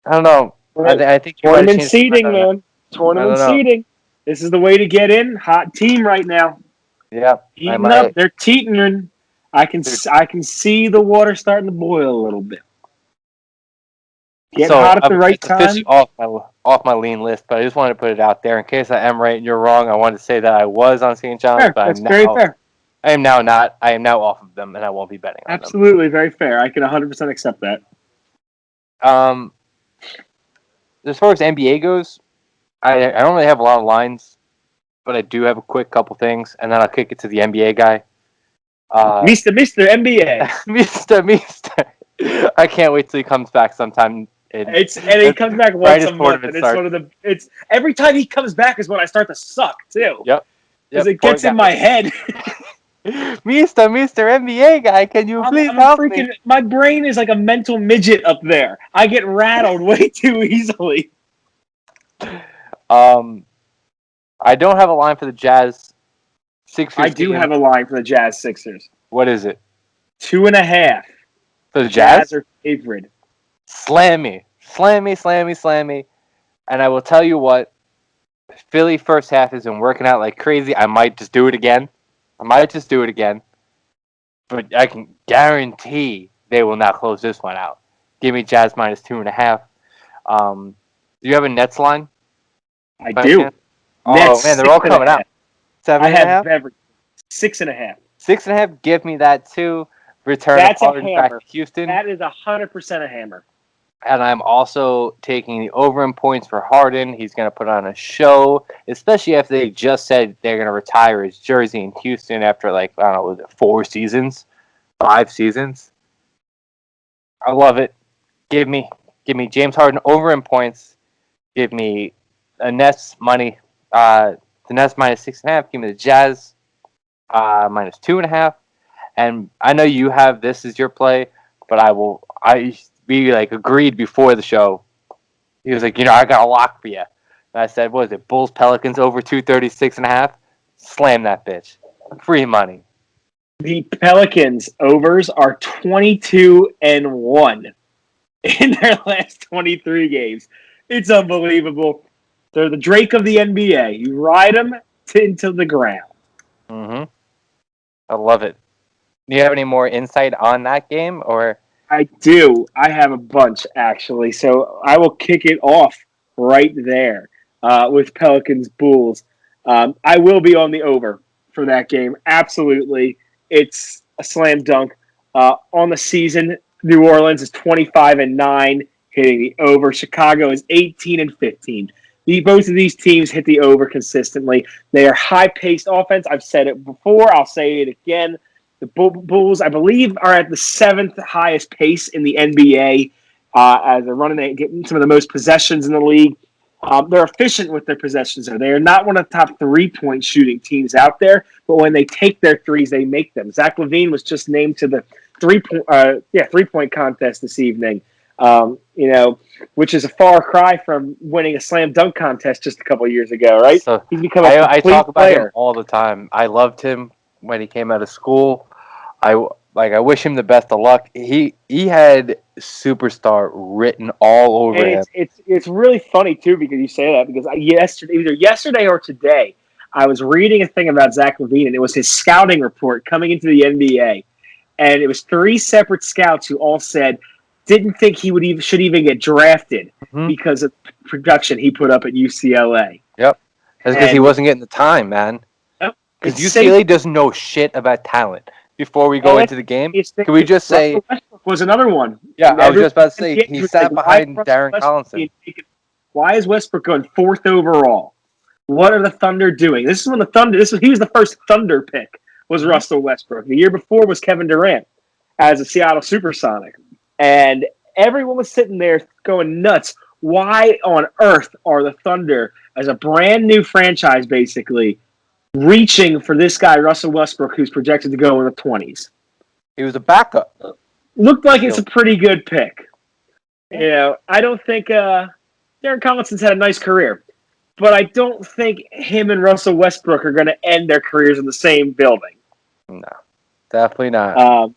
I don't know. I think tournament seeding, man. Tournament seeding. This is the way to get in. Hot team right now. Yeah, Heating up. They're teetering. I can see the water starting to boil a little bit. Getting hot at the right time. Officially off my lean list, but I just wanted to put it out there in case I am right and you're wrong. I wanted to say that I was on St. John's, but that's very fair. I am now not. I am now off of them, and I won't be betting on them. Absolutely, very fair. I can 100% accept that. As far as NBA goes, I don't really have a lot of lines, but I do have a quick couple things, and then I'll kick it to the NBA guy. Mr. NBA. Mr. I can't wait till he comes back sometime. He comes back once a month, and it's every time he comes back is when I start to suck too. Yep. Because it gets in my head. Mr. NBA guy, can you please help me? My brain is like a mental midget up there. I get rattled way too easily. I don't have a line for the Jazz Sixers. I do have a line for the Jazz Sixers. What is it? 2.5. For the Jazz are favored. Slam me. And I will tell you what, Philly first half has been working out like crazy. I might just do it again. But I can guarantee they will not close this one out. Give me Jazz minus 2.5. Do you have a Nets line? I do. Oh, man, they're all coming out. 7.5? I have 6.5. 6.5, give me that too. Return That's a hammer. Back to Houston. That is 100% a hammer. And I'm also taking the over in points for Harden. He's going to put on a show, especially after they just said they're going to retire his jersey in Houston after, like, I don't know, was it 4 seasons? 5 seasons? I love it. Give me James Harden over in points. Give me a Nets money. The Nets minus 6.5. Give me the Jazz minus 2.5. And I know you have this as your play, but we like agreed before the show. He was like, I got a lock for you. And I said, what is it? Bulls Pelicans over 236.5. Slam that bitch. Free money. The Pelicans overs are 22-1 in their last 23 games. It's unbelievable. They're the Drake of the NBA. You ride them into the ground. Mm-hmm. I love it. Do you have any more insight on that game, or? I do. I have a bunch, actually. So I will kick it off right there with Pelicans Bulls. I will be on the over for that game. Absolutely. It's a slam dunk. On the season, New Orleans is 25-9, hitting the over. Chicago is 18-15. Both of these teams hit the over consistently. They are high-paced offense. I've said it before. I'll say it again. The Bulls, I believe, are at the 7th highest pace in the NBA as they're running, getting some of the most possessions in the league. They're efficient with their possessions. They are not one of the top 3-point shooting teams out there, but when they take their threes, they make them. Zach Levine was just named to the 3-point contest this evening. Which is a far cry from winning a slam dunk contest just a couple of years ago, right? So He's become I talk about player. him all the time. I loved him when he came out of school. I wish him the best of luck. He had superstar written all over him. It's really funny too because you say that because either yesterday or today I was reading a thing about Zach Levine and it was his scouting report coming into the NBA, and it was 3 separate scouts who all said didn't think he should even get drafted because of production he put up at UCLA. Yep, that's because he wasn't getting the time, man. Because UCLA doesn't know shit about talent. Before we go into the game, can we just say Russell Westbrook was another one? Yeah, I was just about to say he sat behind Darren Collison. Why is Westbrook going 4th overall? What are the Thunder doing? This is when he was the first Thunder pick. Was Russell Westbrook? The year before was Kevin Durant as a Seattle Supersonic, and everyone was sitting there going nuts. Why on earth are the Thunder, as a brand new franchise, basically reaching for this guy, Russell Westbrook, who's projected to go in the 20s? He was a backup. Looked like it's a pretty good pick. I don't think Darren Collinson's had a nice career, but I don't think him and Russell Westbrook are going to end their careers in the same building. No, definitely not.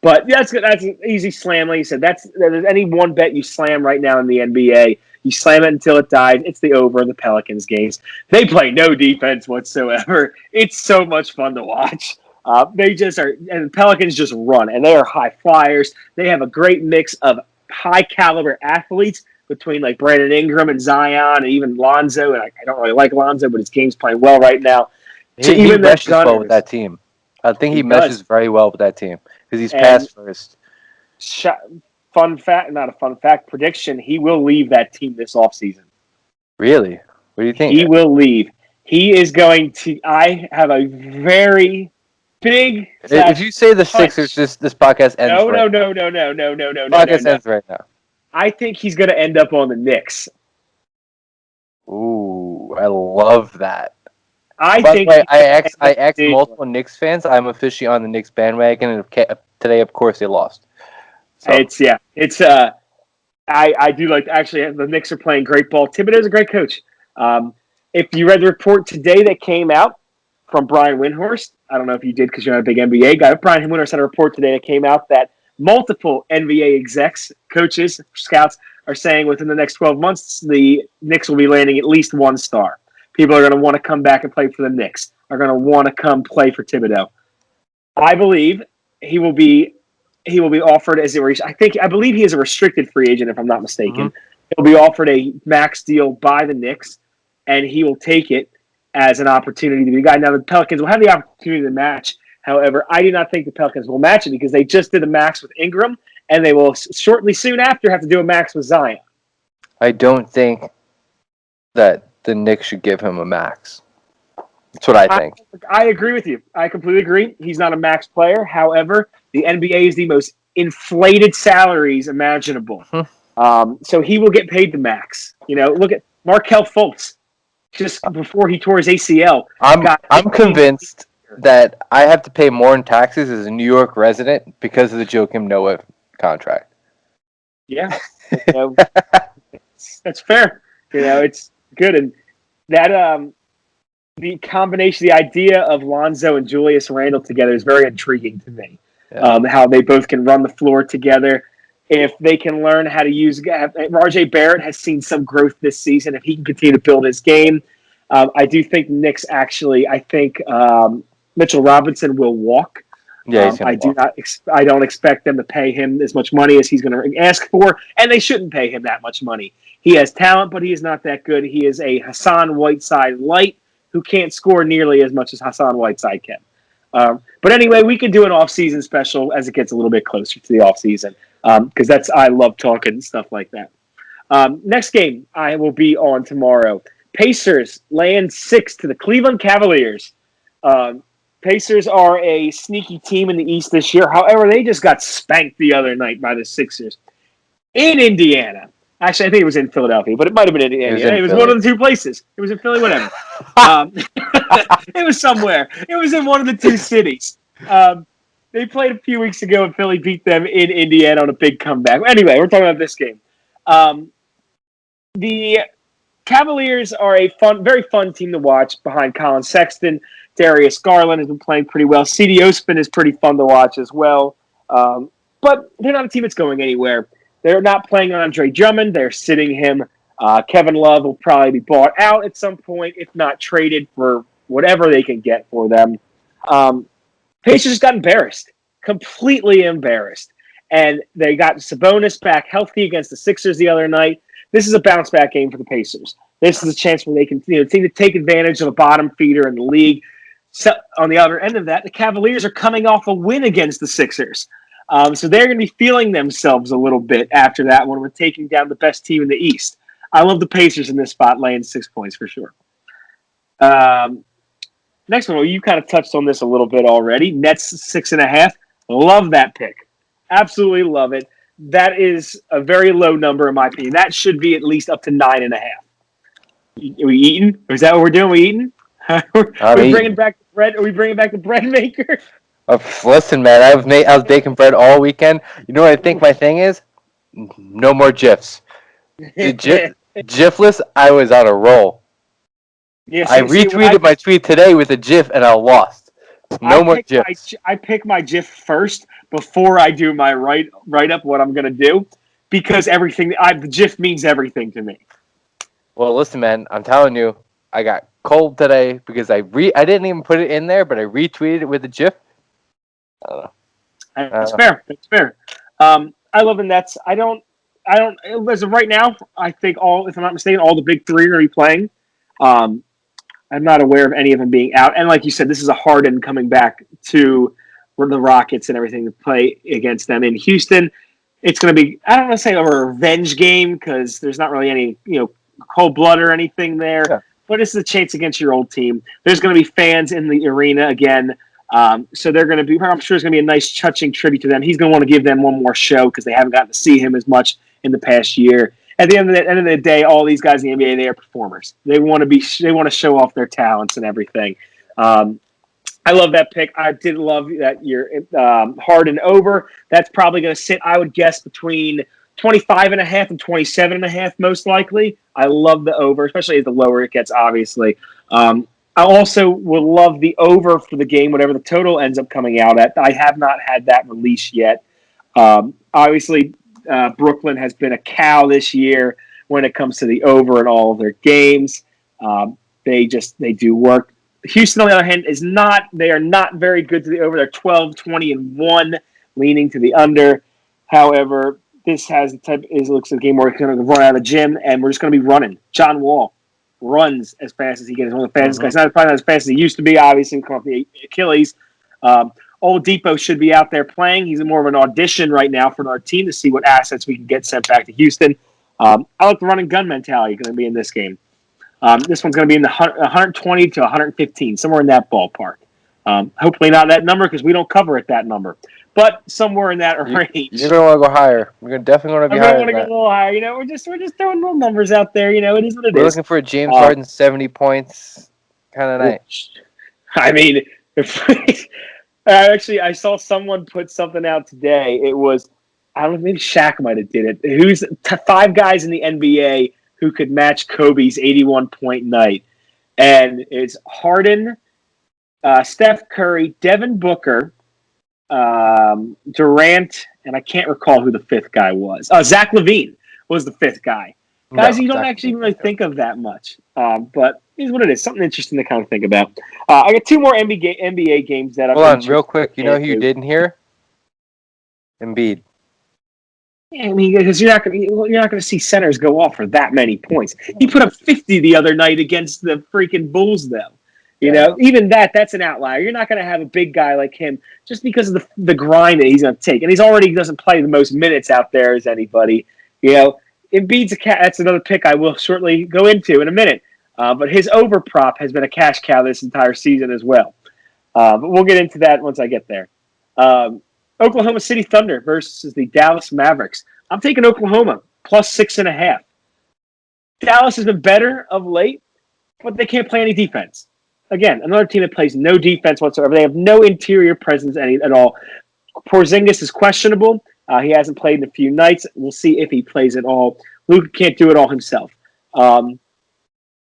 But that's good. That's an easy slam. Like you said, there's any one bet you slam right now in the NBA. You slam it until it dies. It's the over the Pelicans games. They play no defense whatsoever. It's so much fun to watch. They just are, and the Pelicans just run, and they are high flyers. They have a great mix of high caliber athletes between like Brandon Ingram and Zion, and even Lonzo. And I don't really like Lonzo, but his game's playing well right now. He meshes well with that team. I think he meshes very well with that team because he's pass first. Fun fact, not a fun fact, prediction, he will leave that team this offseason. Really? What do you think? He will leave. He is going to – I have a very big – If you say the Sixers, this podcast ends No. Podcast ends right now. I think he's going to end up on the Knicks. Ooh, I love that. I asked multiple Knicks fans. I'm officially on the Knicks bandwagon, and today, of course, they lost. So. I do like, actually, the Knicks are playing great ball. Thibodeau's a great coach. If you read the report today that came out from Brian Windhorst, I don't know if you did because you're not a big NBA guy, but Brian Windhorst had a report today that came out that multiple NBA execs, coaches, scouts are saying within the next 12 months, the Knicks will be landing at least 1 star. People are going to want to come back and play for the Knicks, are going to want to come play for Thibodeau. I believe he will be offered as I believe he is a restricted free agent, if I'm not mistaken. He'll be offered a max deal by the Knicks, and he will take it as an opportunity to be a guy. Now, the Pelicans will have the opportunity to match. However, I do not think the Pelicans will match it because they just did a max with Ingram, and they will shortly soon after have to do a max with Zion. I don't think that the Knicks should give him a max. That's what I think. I agree with you. I completely agree. He's not a max player. However, the NBA is the most inflated salaries imaginable. So he will get paid the max. Look at Markelle Fultz. Just before he tore his ACL. I'm convinced that I have to pay more in taxes as a New York resident because of the Joakim Noah contract. Yeah. That's fair. It's good. And that the combination, the idea of Lonzo and Julius Randle together is very intriguing to me. Yeah. How they both can run the floor together. If they can learn how to use R.J. Barrett has seen some growth this season. If he can continue to build his game, I do think Knicks actually. I think Mitchell Robinson will walk. Yeah, I don't expect them to pay him as much money as he's going to ask for, and they shouldn't pay him that much money. He has talent, but he is not that good. He is a Hassan Whiteside light who can't score nearly as much as Hassan Whiteside can. But anyway, we could do an off-season special as it gets a little bit closer to the off-season because I love talking stuff like that. Next game I will be on tomorrow. Pacers land 6 to the Cleveland Cavaliers. Pacers are a sneaky team in the East this year. However, they just got spanked the other night by the Sixers in Indiana. Actually, I think it was in Philadelphia, but it might have been in Indiana. It was one of the two places. It was in Philly, whatever. It was somewhere. It was in one of the two cities. They played a few weeks ago, and Philly beat them in Indiana on a big comeback. Anyway, we're talking about this game. The Cavaliers are a very fun team to watch behind Colin Sexton. Darius Garland has been playing pretty well. C.D. Osman is pretty fun to watch as well. But they're not a team that's going anywhere. They're not playing Andre Drummond. They're sitting him. Kevin Love will probably be bought out at some point, if not traded for whatever they can get for them. Pacers got embarrassed. Completely embarrassed. And they got Sabonis back healthy against the Sixers the other night. This is a bounce-back game for the Pacers. This is a chance where they can take advantage of a bottom feeder in the league. So, on the other end of that, the Cavaliers are coming off a win against the Sixers. So they're going to be feeling themselves a little bit after that when we're taking down the best team in the East. I love the Pacers in this spot, laying 6 points for sure. Next one, well, you kind of touched on this a little bit already. Nets 6.5. Love that pick. Absolutely love it. That is a very low number in my opinion. That should be at least up to 9.5. Are we eating? Is that what we're doing? We eating? Are we bringing back the bread? Are we bringing back the bread maker? Listen, man, I was baking bread all weekend. You know what I think my thing is? No more GIFs. GIFless, I was on a roll. Yeah, I retweeted my tweet today with a GIF, and I lost. No more GIFs. I pick my GIF first before I do my write up what I'm going to do because the GIF means everything to me. Well, listen, man, I'm telling you, I got cold today because I didn't even put it in there, but I retweeted it with a GIF. I don't know. That's fair. That's fair. I love the Nets. I don't. As of right now, I think if I'm not mistaken, all the big three are going to be playing. I'm not aware of any of them being out. And like you said, this is a Harden coming back to the Rockets and everything to play against them in Houston. It's going to be, I don't want to say a revenge game because there's not really any, cold blood or anything there. Yeah. But it's a chance against your old team. There's going to be fans in the arena again. So they're going to be, I'm sure it's going to be a nice touching tribute to them. He's going to want to give them one more show because they haven't gotten to see him as much in the past year. At the end of the day, all these guys in the NBA, they are performers. They want to show off their talents and everything. I love that pick. I did love that you're Harden over. That's probably going to sit, I would guess, between 25.5 and 27.5, most likely. I love the over, especially as the lower it gets, obviously. I also will love the over for the game, whatever the total ends up coming out at. I have not had that release yet. Obviously, Brooklyn has been a cow this year when it comes to the over in all of their games. They do work. Houston, on the other hand, they are not very good to the over. They're 12, 20, and 1, leaning to the under. However, this looks like a game where we're going to run out of the gym, and we're just going to be running. John Wall runs as fast as he can. He's one of the fastest guys. Probably not as fast as he used to be, obviously, coming off the Achilles. Oladipo should be out there playing. He's more of an audition right now for our team to see what assets we can get sent back to Houston. I like the run and gun mentality going to be in this game. This one's going to be in the 120 to 115, somewhere in that ballpark. Hopefully not that number because we don't cover at that number, but somewhere in that range. You're going to want to go higher. We're definitely going to be higher. I'm going to go a little higher. We're just throwing little numbers out there. It is what it is. We're looking for a James Harden 70 points kind of night. I mean, actually, I saw someone put something out today. It was, I don't know, maybe Shaq might have did it. Who's 5 guys in the NBA who could match Kobe's 81-point night? And it's Harden, Steph Curry, Devin Booker, Durant, and I can't recall who the 5th guy was. Zach Levine was the 5th guy. Guys, you don't actually really think of that much. But here's what it is. Something interesting to kind of think about. I got 2 more NBA games that I'm Hold on, real quick. You know who you didn't hear? Embiid. Yeah, I mean, because you're not going to see centers go off for that many points. He put up 50 the other night against the freaking Bulls, though. Even that's an outlier. You're not going to have a big guy like him just because of the grind that he's going to take. And he's already doesn't play the most minutes out there as anybody. Embiid's that's another pick I will shortly go into in a minute. But his over prop has been a cash cow this entire season as well. But we'll get into that once I get there. Oklahoma City Thunder versus the Dallas Mavericks. I'm taking Oklahoma plus 6.5. Dallas has been better of late, but they can't play any defense. Again, another team that plays no defense whatsoever. They have no interior presence at all. Porzingis is questionable. He hasn't played in a few nights. We'll see if he plays at all. Luka can't do it all himself.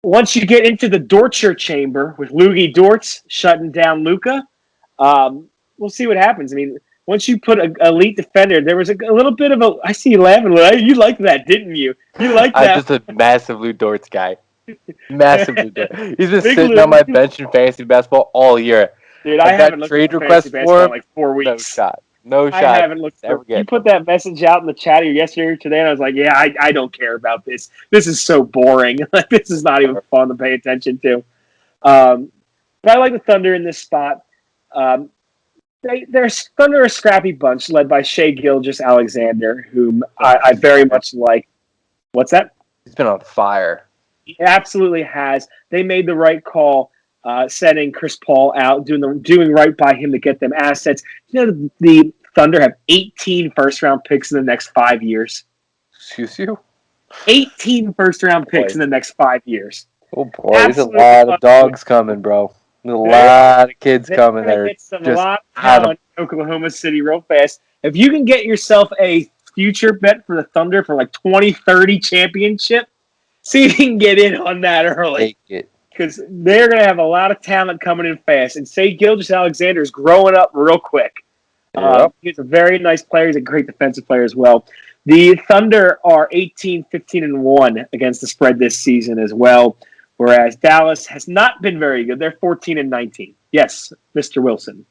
Once you get into the Dortcher chamber with Loogie Dortz shutting down Luka, we'll see what happens. I mean, once you put an elite defender, there was a little bit of a. I see you laughing. You liked that, didn't you? You liked that. I'm just a massive Lou Dortz guy. Massive Lou Dortz. He's been sitting on my bench in fantasy basketball all year. Dude, I haven't looked at fantasy basketball in like 4 weeks. No shot. No shot. I haven't looked. You put that message out in the chat yesterday or today, and I was like, "Yeah, I don't care about this. This is so boring. Like, this is not even fun to pay attention to." But I like the Thunder in this spot. They're Thunder a scrappy bunch led by Shai Gilgeous-Alexander, whom I very much like. What's that? He's been on fire. He absolutely has. They made the right call. Setting Chris Paul out, doing right by him to get them assets. The Thunder have 18 first-round picks in the next 5 years. Excuse you? 18 first-round picks in the next 5 years. Oh, boy. There's a lot of dogs coming, bro. There's a lot of kids coming there. A lot of talent in Oklahoma City real fast. If you can get yourself a future bet for the Thunder for like 2030 championship, see if you can get in on that early. Take it. Because they're going to have a lot of talent coming in fast. And Shai Gilgeous-Alexander is growing up real quick. He's a very nice player. He's a great defensive player as well. The Thunder are 18-15-1 against the spread this season as well, whereas Dallas has not been very good. They're 14-19. Yes, Mr. Wilson.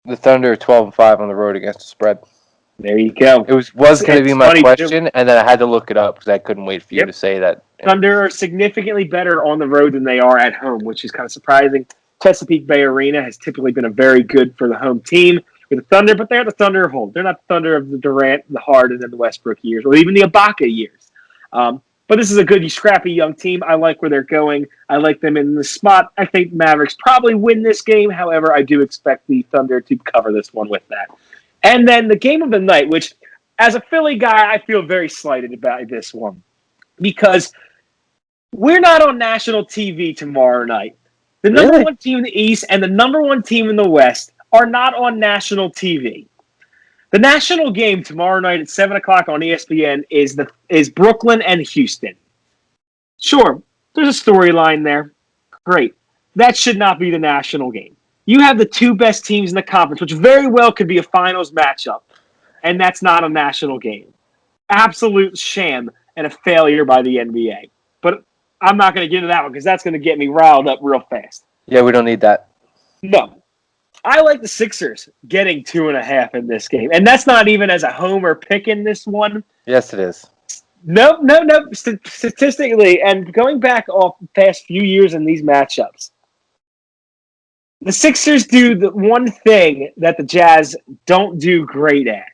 The Thunder are 12-5 on the road against the spread. There you go. It was going to be my question, and then I had to look it up because I couldn't wait for you to say that. Thunder are significantly better on the road than they are at home, which is kind of surprising. Chesapeake Bay Arena has typically been a very good for the home team with the Thunder, but they're the Thunder of home. They're not the Thunder of the Durant, the Harden, and the Westbrook years, or even the Ibaka years. But this is a good, scrappy young team. I like where they're going. I like them in the spot. I think Mavericks probably win this game. However, I do expect the Thunder to cover this one with that. And then the game of the night, which, as a Philly guy, I feel very slighted about this one. Because we're not on national TV tomorrow night. The number one team in the East and the number one team in the West are not on national TV. The national game tomorrow night at 7 o'clock on ESPN is Brooklyn and Houston. Sure, there's a storyline there. Great. That should not be the national game. You have the 2 best teams in the conference, which very well could be a finals matchup, and that's not a national game. Absolute sham and a failure by the NBA. But I'm not going to get into that one because that's going to get me riled up real fast. Yeah, we don't need that. No. I like the Sixers getting 2.5 in this game. And that's not even as a homer pick in this one. Yes, it is. No. Statistically, and going back off the past few years in these matchups, The Sixers do the one thing that the Jazz don't do great at.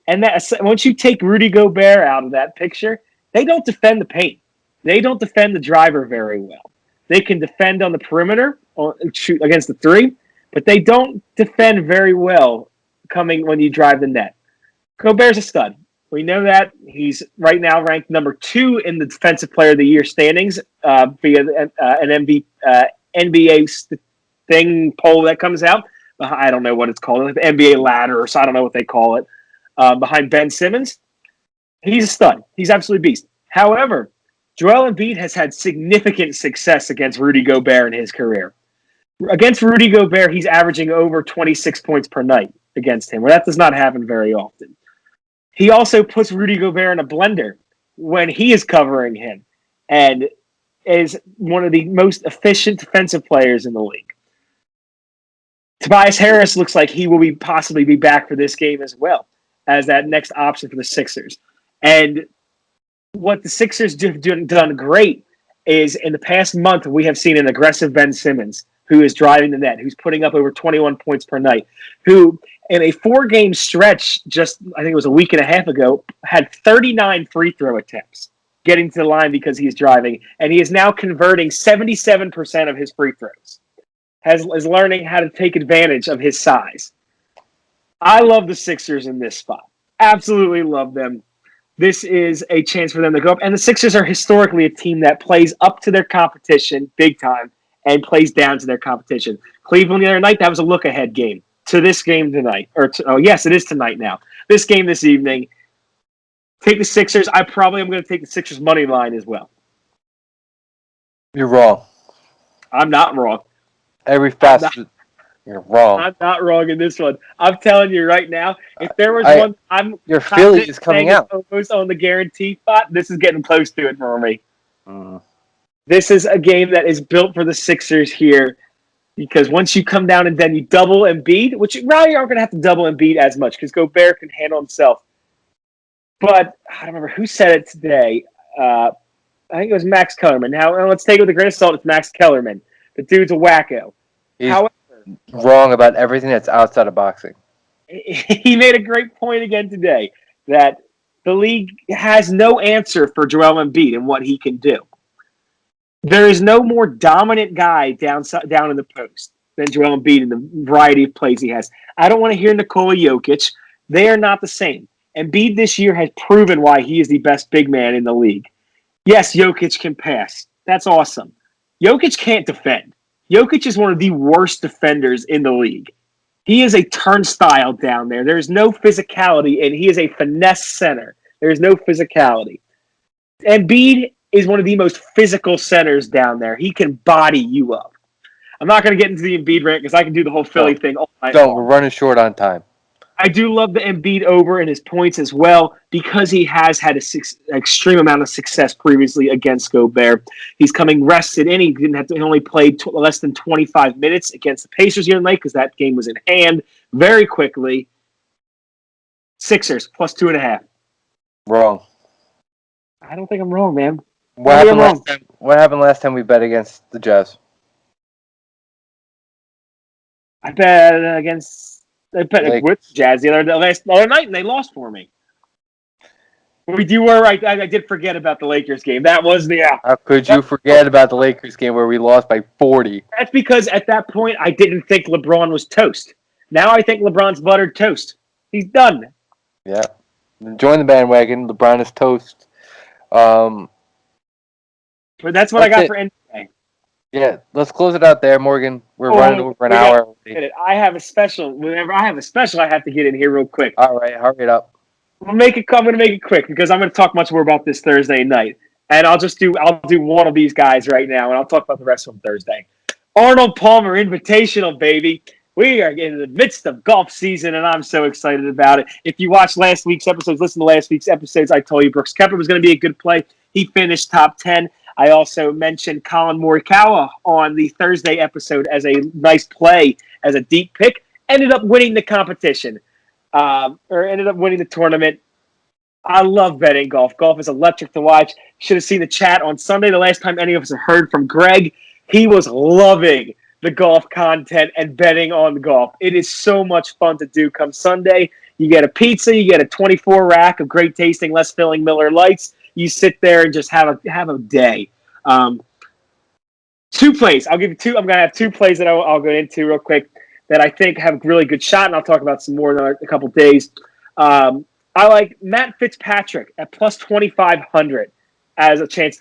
And that once you take Rudy Gobert out of that picture, they don't defend the paint. They don't defend the driver very well. They can defend on the perimeter, or shoot against the three, but they don't defend very well coming when you drive the net. Gobert's a stud. We know that. He's right now ranked number 2 in the Defensive Player of the Year standings via an NBA thing poll that comes out. I don't know what it's called, like the NBA ladder, or so I don't know what they call it. Behind Ben Simmons, he's a stud. He's absolutely beast. However, Joel Embiid has had significant success against Rudy Gobert in his career. Against Rudy Gobert, he's averaging over 26 points per night against him, where that does not happen very often. He also puts Rudy Gobert in a blender when he is covering him and is one of the most efficient defensive players in the league. Tobias Harris looks like he will possibly be back for this game as well as that next option for the Sixers. And what the Sixers have done great is in the past month, we have seen an aggressive Ben Simmons who is driving the net, who's putting up over 21 points per night, who in a 4-game stretch, just I think it was a week and a half ago, had 39 free throw attempts getting to the line because he's driving. And he is now converting 77% of his free throws. Is learning how to take advantage of his size. I love the Sixers in this spot. Absolutely love them. This is a chance for them to go up. And the Sixers are historically a team that plays up to their competition big time and plays down to their competition. Cleveland the other night, that was a look-ahead game to this game tonight. Yes, it is tonight now. This game this evening. Take the Sixers. I probably am going to take the Sixers money line as well. You're wrong. I'm not wrong. Every facet, you're wrong. I'm not wrong in this one. I'm telling you right now, if there was one, your Philly is coming out. Almost on the guarantee spot. This is getting close to it for me. This is a game that is built for the Sixers here, because once you come down and then you double Embiid, which now you aren't going to have to double Embiid as much because Gobert can handle himself. But I don't remember who said it today. I think it was Max Kellerman. Now let's take it with a grain of salt. It's Max Kellerman. The dude's a wacko. He's wrong about everything that's outside of boxing. He made a great point again today that the league has no answer for Joel Embiid and what he can do. There is no more dominant guy down in the post than Joel Embiid in the variety of plays he has. I don't want to hear Nikola Jokic. They are not the same. Embiid this year has proven why he is the best big man in the league. Yes, Jokic can pass. That's awesome. Jokic can't defend. Jokic is one of the worst defenders in the league. He is a turnstile down there. There is no physicality, and he is a finesse center. There is no physicality. Embiid is one of the most physical centers down there. He can body you up. I'm not going to get into the Embiid rant because I can do the whole Philly thing all night long. We're running short on time. I do love the Embiid over in his points as well because he has had an extreme amount of success previously against Gobert. He's coming rested in. He only played less than 25 minutes against the Pacers here tonight because that game was in hand very quickly. Sixers plus 2.5. Wrong. I don't think I'm wrong, man. What happened last time we bet against the Jazz? I bet against. I bet with Jazz the other night, and they lost for me. You were right. I did forget about the Lakers game. That was the. How could you forget about the Lakers game where we lost by 40? That's because at that point I didn't think LeBron was toast. Now I think LeBron's buttered toast. He's done. Yeah. Join the bandwagon. LeBron is toast. But that's what I got for NBA. Yeah, let's close it out there, Morgan. We're running over an hour. I have a special. Whenever I have a special, I have to get in here real quick. All right, hurry it up. I'm going to make it quick because I'm going to talk much more about this Thursday night, and I'll do one of these guys right now, and I'll talk about the rest of them Thursday. Arnold Palmer Invitational, baby. We are in the midst of golf season, and I'm so excited about it. If you watched last week's episodes, listen to last week's episodes, I told you Brooks Koepka was going to be a good play. He finished top 10. I also mentioned Colin Morikawa on the Thursday episode as a nice play, as a deep pick. Ended up winning the competition, or ended up winning the tournament. I love betting golf. Golf is electric to watch. Should have seen the chat on Sunday, the last time any of us have heard from Greg. He was loving the golf content and betting on golf. It is so much fun to do come Sunday. You get a pizza, you get a 24 rack of great tasting, less filling Miller Lights. You sit there and just have a day. Two plays. I'll give you two. I'm going to have two plays that I'll go into real quick that I think have a really good shot, and I'll talk about some more in a couple days. I like Matt Fitzpatrick at plus 2,500 as a chance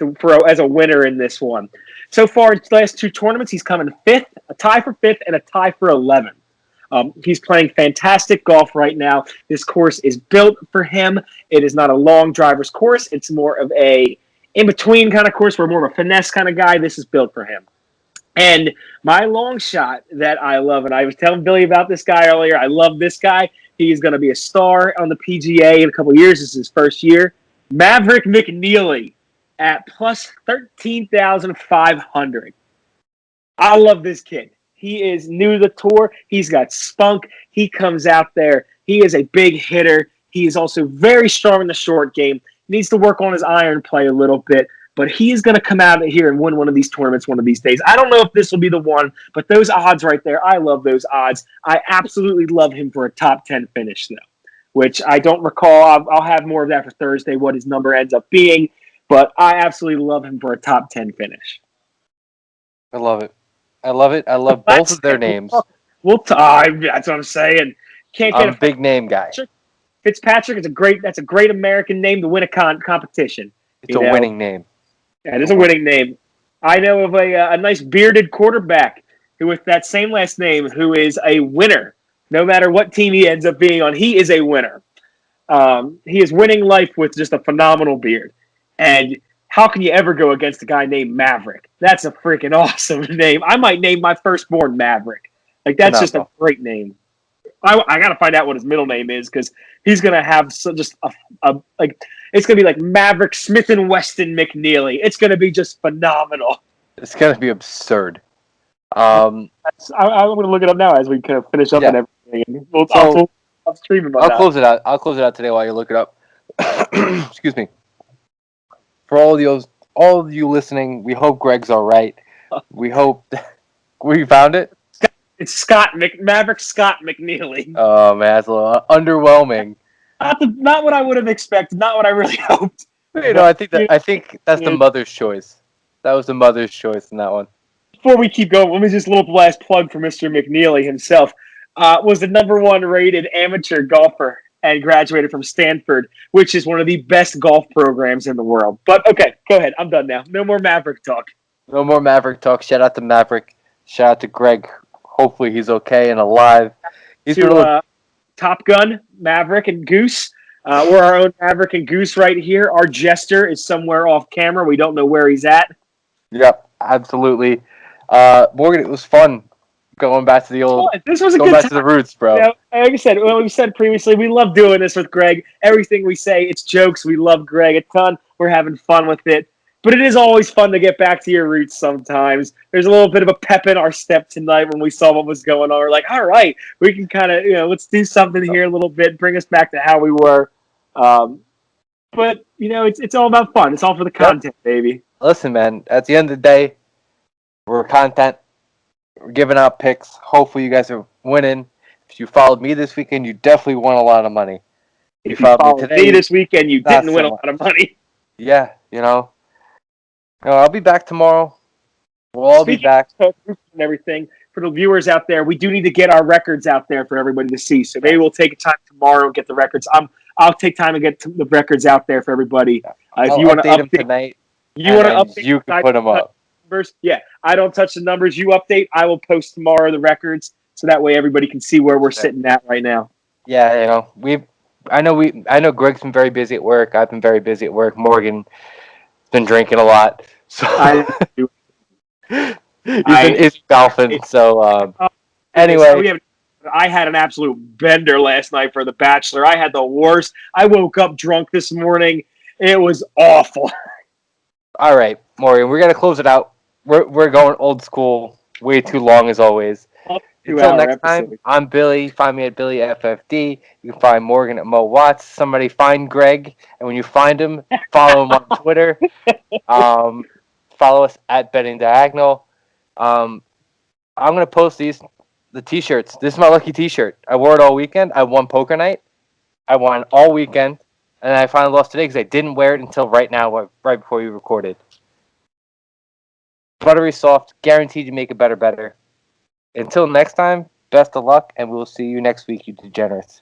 as a winner in this one. So far in the last two tournaments, he's come in fifth, a tie for fifth, and a tie for 11th. He's playing fantastic golf right now. This course is built for him. It is not a long driver's course. It's more of a in-between kind of course. We're more of a finesse kind of guy. This is built for him. And my long shot that I love, and I was telling Billy about this guy earlier. I love this guy. He's going to be a star on the PGA in a couple of years. This is his first year. Maverick McNeely at plus 13,500. I love this kid. He is new to the tour. He's got spunk. He comes out there. He is a big hitter. He is also very strong in the short game. He needs to work on his iron play a little bit, but he is going to come out of here and win one of these tournaments one of these days. I don't know if this will be the one, but those odds right there, I love those odds. I absolutely love him for a top 10 finish, though, which I don't recall. I'll have more of that for Thursday, what his number ends up being, but I absolutely love him for a top 10 finish. I love it. I love it. I love both of their names. That's what I'm saying. Can't get I'm a big name guy. Fitzpatrick is that's a great American name to win a competition. It's a winning name. Yeah, it is a winning name. I know of a nice bearded quarterback who, with that same last name, who is a winner. No matter what team he ends up being on, he is a winner. He is winning life with just a phenomenal beard. And how can you ever go against a guy named Maverick? That's a freaking awesome name. I might name my firstborn Maverick. Like, that's just a great name. I got to find out what his middle name is, because he's going to have it's going to be like Maverick Smith and Weston McNeely. It's going to be just phenomenal. It's going to be absurd. I'm going to look it up now as we kind of finish up and everything. I'll stream about that. I'll close it out. I'll close it out today while you look it up. Excuse me. For all of you listening, we hope Greg's all right. We hope we found it. It's Maverick Scott McNeely. Oh man, that's a little underwhelming. Not what I would have expected. Not what I really hoped. I think that's the mother's choice. That was the mother's choice in that one. Before we keep going, let me just a little last plug for Mr. McNeely himself. Was the #1 rated amateur golfer and graduated from Stanford, which is one of the best golf programs in the world. But okay, go ahead. I'm done now. No more Maverick talk. No more Maverick talk. Shout out to Maverick. Shout out to Greg. Hopefully he's okay and alive. He's Top Gun, Maverick, and Goose. We're our own Maverick and Goose right here. Our jester is somewhere off camera. We don't know where he's at. Yep, absolutely. Morgan, it was fun going back to the old. This was a going good back time. to the roots, bro. Like I said, we said previously, we love doing this with Greg. Everything we say, it's jokes. We love Greg a ton. We're having fun with it. But it is always fun to get back to your roots sometimes. There's a little bit of a pep in our step tonight when we saw what was going on. We're like, all right, we can kind of, let's do something here a little bit, bring us back to how we were. But, it's all about fun. It's all for the content, baby. Listen, man, at the end of the day, we're content. We're giving out picks. Hopefully you guys are winning. If you followed me this weekend, you definitely won a lot of money. If you followed me this weekend, you didn't win a lot of money. Yeah, I'll be back tomorrow. We'll all be back. And everything. For the viewers out there, we do need to get our records out there for everybody to see. So maybe we'll take time tomorrow and get the records. I'll take time and get the records out there for everybody. If you want to update them tonight, you want to update, you can put them up. Numbers. Yeah, I don't touch the numbers. You update. I will post tomorrow the records, so that way everybody can see where we're sitting at right now. Yeah, I know Greg's been very busy at work. I've been very busy at work. Morgan's been drinking a lot. So he's golfing. So anyway, I had an absolute bender last night for The Bachelor. I had the worst. I woke up drunk this morning. It was awful. All right, Morgan, we're gonna close it out. We're going old school, way too long as always. Until next time, I'm Billy. Find me at BillyFFD. You can find Morgan at Mo Watts. Somebody find Greg, and when you find him, follow him on Twitter. Follow us at Betting Diagonal. I'm gonna post the T-shirts. This is my lucky T-shirt. I wore it all weekend. I won poker night. I won all weekend, and I finally lost today because I didn't wear it until right now, right before you recorded. Buttery soft, guaranteed to make it better. Until next time, best of luck, and we'll see you next week, you degenerates.